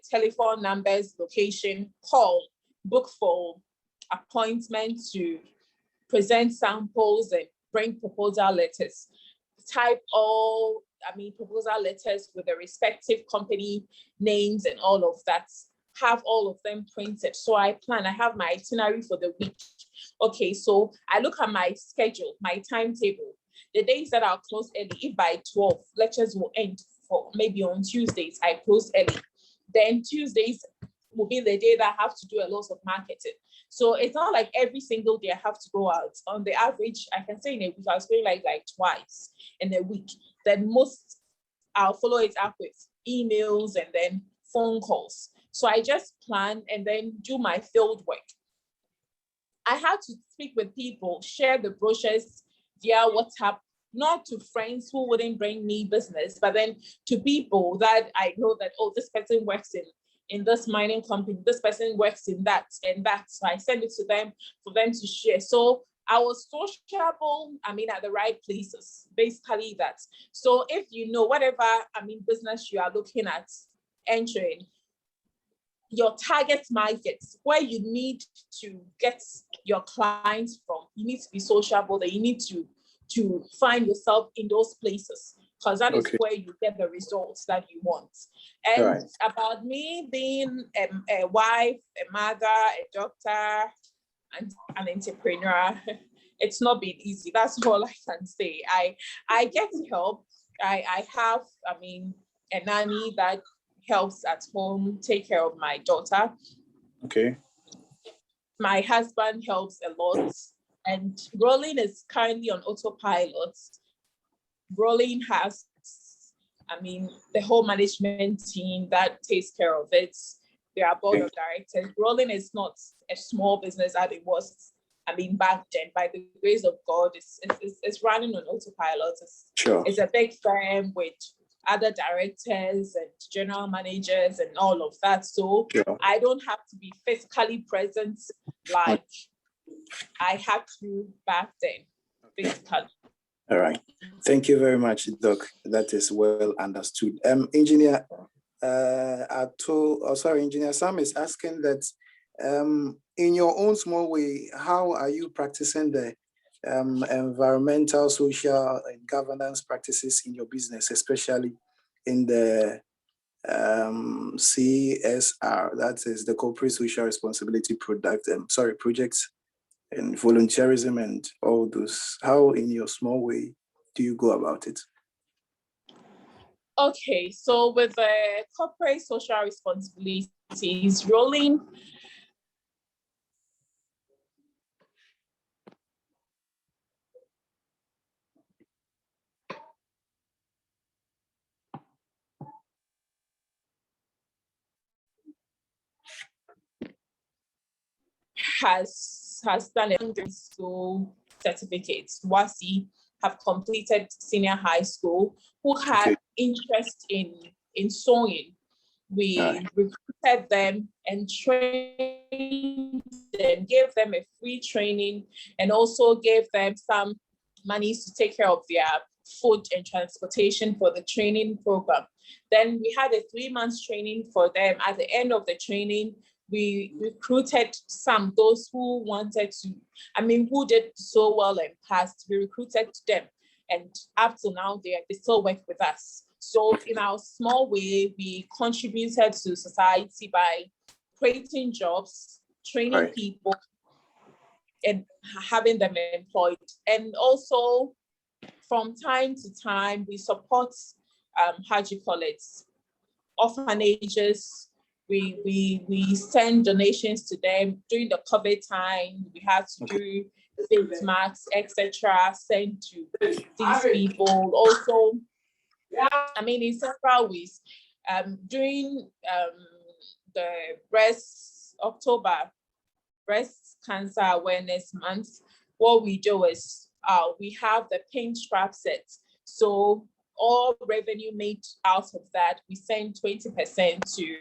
telephone numbers, location, call, book for appointment to present samples and bring proposal letters. Type all, proposal letters with the respective company names and all of that. Have all of them printed. So I have my itinerary for the week. Okay, so I look at my schedule, my timetable, the days that I'll close early. If by 12, lectures will end for maybe on Tuesdays, I close early. Then Tuesdays, will be the day that I have to do a lot of marketing. So it's not like every single day I have to go out. On the average, I can say in a week, I was going like twice in a week. Then most, I'll follow it up with emails and then phone calls. So I just plan and then do my field work. I had to speak with people, share the brochures via WhatsApp, not to friends who wouldn't bring me business, but then to people that I know that, oh, this person works in this mining company, this person works in that and that. So I send it to them for them to share. So I was sociable, at the right places, basically that. So if you know whatever, business you are looking at entering, your target markets, where you need to get your clients from, you need to be sociable, that you need to find yourself in those places, because that is where you get the results that you want. And about me being a wife, a mother, a doctor, and an entrepreneur, it's not been easy. That's all I can say. I get help. I have, a nanny that helps at home take care of my daughter. Okay. My husband helps a lot. And Rolling is currently on autopilot. Rolling has, the whole management team that takes care of it. There are board of directors. Rolling is not a small business as it was, back then. By the grace of God, it's running on autopilot. It's a big firm with other directors and general managers and all of that. So I don't have to be physically present like I had to back then, basically. All right. Thank you very much, Doc. That is well understood. Engineer Engineer Sam is asking that in your own small way, how are you practicing the environmental, social, and governance practices in your business, especially in the CSR, that is the corporate social responsibility projects and volunteerism and all those? How in your small way do you go about it? Okay, so with the corporate social responsibilities, Rolling has done a school certificates. Wasi have completed senior high school, who had interest in sewing. We recruited them and trained them, gave them a free training, and also gave them some monies to take care of their food and transportation for the training program. Then we had a 3-month training for them. At the end of the training, we recruited those who wanted to, who did so well and passed. We recruited them, and up to now, they still work with us. So in our small way, we contributed to society by creating jobs, training people, and having them employed. And also, from time to time, we support, orphanages. We send donations to them. During the COVID time, we had to do face masks, etc., send to these people. Also, in several ways. During the October Breast Cancer Awareness Month, what we do is we have the pink strap set. So all revenue made out of that, we send 20% to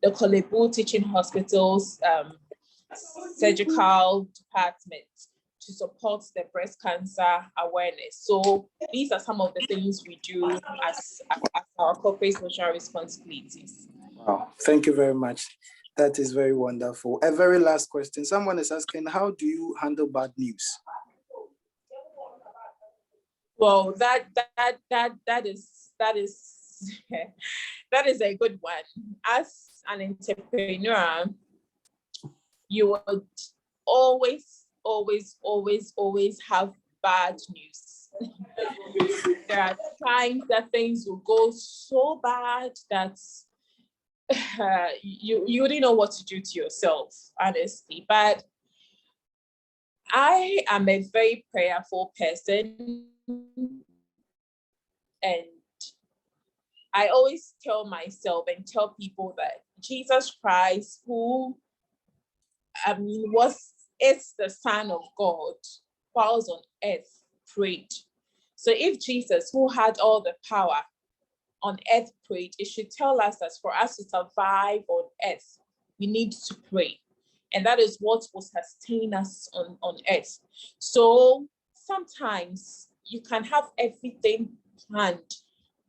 the Kolebu Teaching Hospital's surgical department to support the breast cancer awareness. So these are some of the things we do as our corporate social responsibilities. Wow, thank you very much. That is very wonderful. A very last question. Someone is asking, how do you handle bad news? Well, that is that is a good one. As an entrepreneur, you would always have bad news. There are times that things will go so bad that you wouldn't know what to do to yourself, honestly. But I am a very prayerful person, and I always tell myself and tell people that Jesus Christ, who is the Son of God, whilst on earth, prayed. So if Jesus, who had all the power on earth, prayed, it should tell us that for us to survive on earth, we need to pray. And that is what will sustain us on earth. So sometimes you can have everything planned,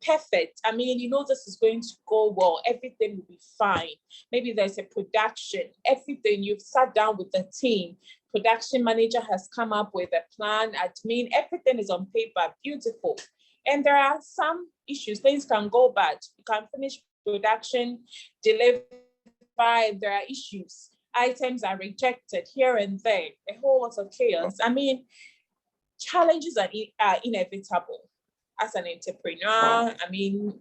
perfect. I mean, you know, this is going to go well. Everything will be fine. Maybe there's a production, everything. You've sat down with the team. Production manager has come up with a plan. Admin, everything is on paper, beautiful. And there are some issues. Things can go bad. You can finish production, deliver, and there are issues. Items are rejected here and there. A whole lot of chaos. I mean, challenges are inevitable. As an entrepreneur, I mean,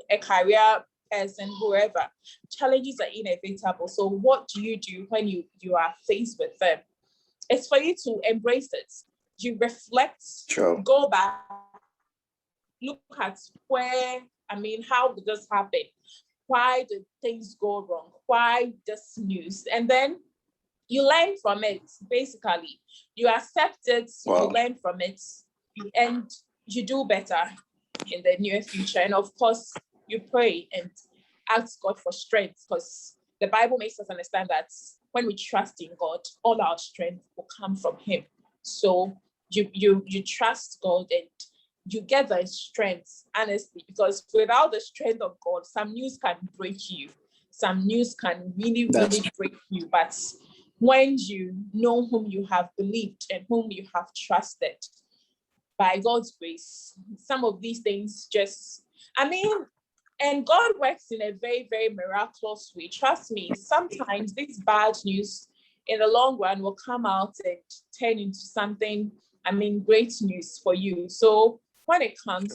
a career person, whoever, challenges are inevitable. So what do you do when you are faced with them? It's for you to embrace it. You reflect, go back, look at how did this happen? Why did things go wrong? Why this news? And then you learn from it, basically. You accept it, you learn from it, and you do better in the near future. And of course, you pray and ask God for strength, because the Bible makes us understand that when we trust in God, all our strength will come from Him. So you trust God and you get the strength, honestly, because without the strength of God, some news can break you. Some news can really break you. But when you know whom you have believed and whom you have trusted, by God's grace, some of these things and God works in a very, very miraculous way. Trust me, sometimes this bad news in the long run will come out and turn into something, great news for you. So when it comes,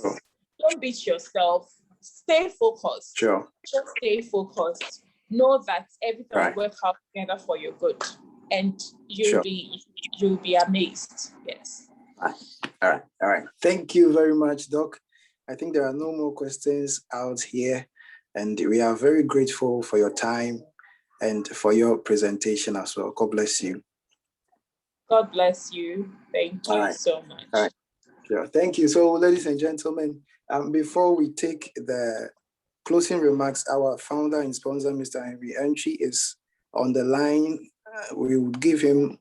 don't beat yourself. Stay focused. Sure. Just stay focused. Know that everything will work out together for your good. And you'll be amazed. Yes. All right. Thank you very much, Doc. I think there are no more questions out here, and we are very grateful for your time and for your presentation as well. God bless you. God bless you. Thank you so much. All right. Sure. Thank you. So, ladies and gentlemen, before we take the closing remarks, our founder and sponsor, Mr. Henry Entry, is on the line. We would give him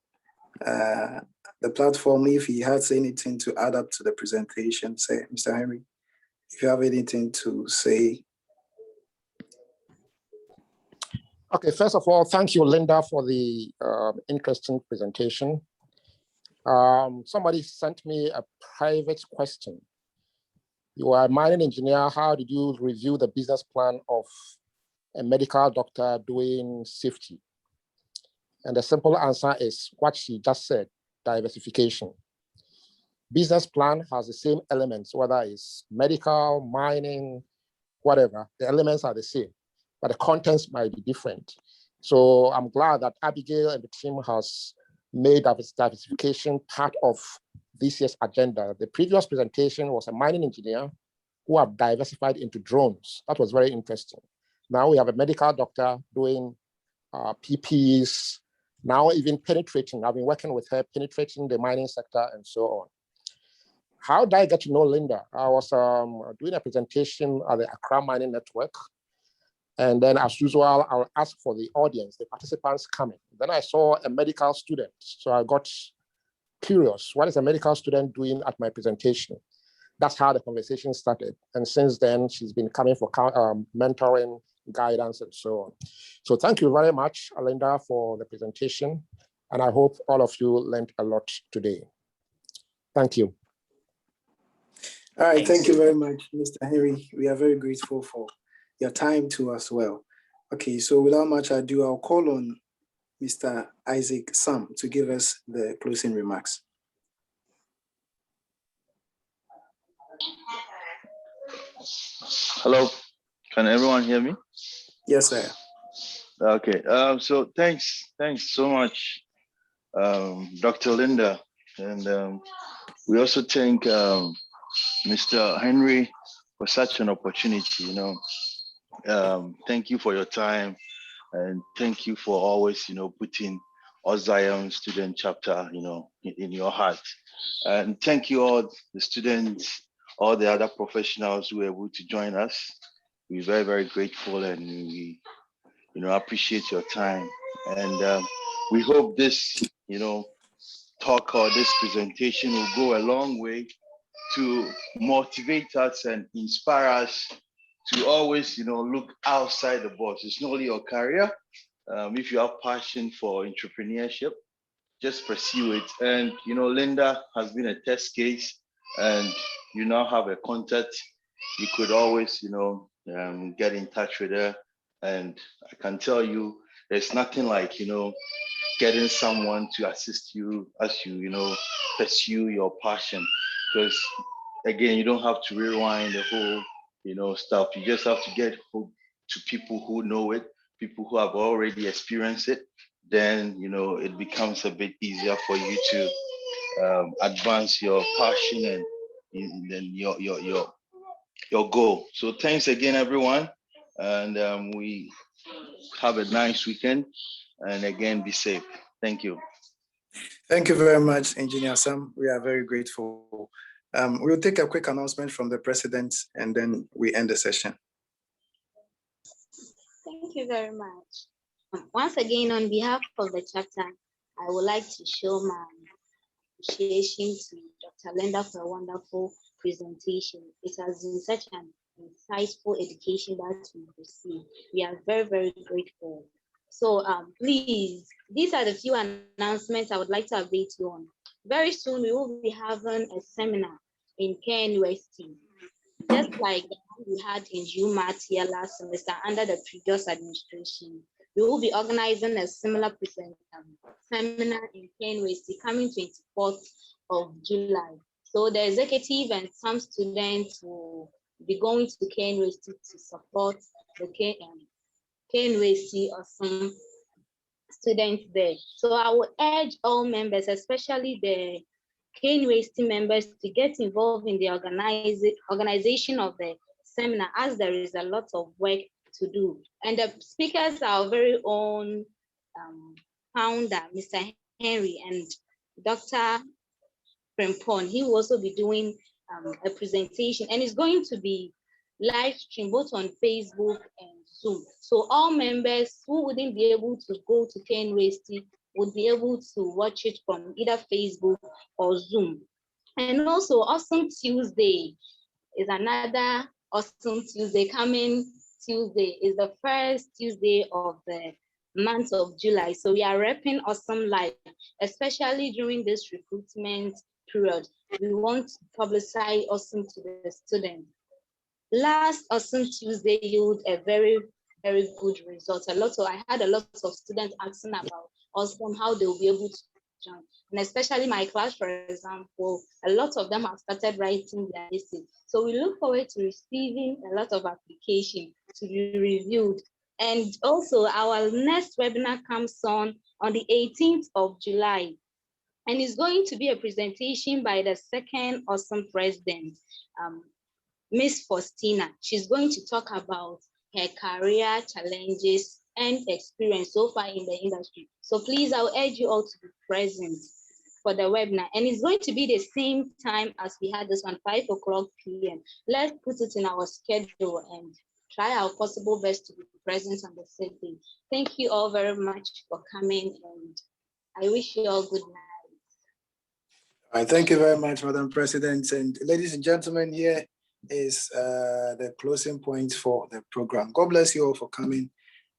the platform if he has anything to add up to the presentation. Say, Mr. Henry, if you have anything to say. Okay, first of all, thank you, Linda, for the interesting presentation. Somebody sent me a private question. You are a mining engineer. How did you review the business plan of a medical doctor doing safety? And the simple answer is what she just said, diversification. Business plan has the same elements, whether it's medical, mining, whatever, the elements are the same, but the contents might be different. So I'm glad that Abigail and the team has made diversification part of this year's agenda. The previous presentation was a mining engineer who have diversified into drones. That was very interesting. Now we have a medical doctor doing PPs, now even penetrating. I've been working with her, penetrating the mining sector and so on. How did I get to know Linda? I was doing a presentation at the Accra Mining Network. And then as usual, I'll ask for the audience, the participants coming. Then I saw a medical student. So I got curious, what is a medical student doing at my presentation? That's how the conversation started. And since then, she's been coming for mentoring, guidance, and so on. So thank you very much, Linda, for the presentation. And I hope all of you learned a lot today. Thank you. All right, thank you very much, Mr. Henry. We are very grateful for your time too as well. Okay, so without much ado, I'll call on Mr. Isaac Sam to give us the closing remarks. Hello, can everyone hear me? Yes, sir. Okay. So thanks so much, Dr. Linda, and we also thank Mr. Henry for such an opportunity. Thank you for your time, and thank you for always, putting Zion Student Chapter, in your heart. And thank you all the students, all the other professionals who were able to join us. We're very, very grateful, and we, appreciate your time. And we hope this, talk or this presentation will go a long way to motivate us and inspire us to always, look outside the box. It's not only your career. If you have passion for entrepreneurship, just pursue it. And, Linda has been a test case, and you now have a contact. You could always, get in touch with her. And I can tell you, there's nothing like, getting someone to assist you as you, pursue your passion. Because again, you don't have to rewind the whole, stuff. You just have to get to people who know it, people who have already experienced it. Then, it becomes a bit easier for you to advance your passion and then your goal. So thanks again, everyone. And we have a nice weekend. And again, be safe. Thank you. Thank you very much, Engineer Sam. We are very grateful. We'll take a quick announcement from the president, and then we end the session. Thank you very much. Once again, on behalf of the chapter, I would like to show my appreciation to Dr. Linda for a wonderful presentation. It has been such an insightful education that we received. We are very, very grateful. So please, these are the few announcements I would like to update you on. Very soon, we will be having a seminar in KNUST, just like the one we had in UMAT here last semester under the previous administration. We will be organizing a similar seminar in KNUST coming 24th of July. So the executive and some students will be going to KNUST to support the KNUST or some students there. So I would urge all members, especially the KNUST members, to get involved in the organization of the seminar, as there is a lot of work to do. And the speakers are our very own founder, Mr. Henry, and Dr. Prempon. He will also be doing a presentation, and it's going to be live stream both on Facebook and Zoom. So all members who wouldn't be able to go to KNUST would be able to watch it from either Facebook or Zoom. And also, Awesome Tuesday is another Awesome Tuesday. Coming Tuesday is the first Tuesday of the month of July. So we are repping Awesome Life, especially during this recruitment period. We want to publicize Awesome to the students. Last Awesome Tuesday yielded a very, very good result. I had a lot of students asking about Awesome, how they will be able to join. And especially my class, for example, a lot of them have started writing their essays. So we look forward to receiving a lot of applications to be reviewed. And also our next webinar comes on the 18th of July. And it's going to be a presentation by the second Awesome president, Miss Faustina. She's going to talk about her career challenges and experience so far in the industry. So please, I'll urge you all to be present for the webinar. And it's going to be the same time as we had this one, 5:00 p.m. Let's put it in our schedule and try our possible best to be present on the same day. Thank you all very much for coming, and I wish you all good night. All right, thank you very much, Madam President. And ladies and gentlemen, here is the closing point for the program. God bless you all for coming,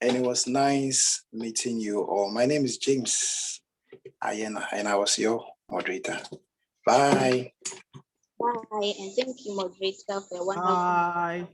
and it was nice meeting you all. My name is James Ayena, and I was your moderator. Bye. Bye, and thank you, moderator, for a wonderful. Bye.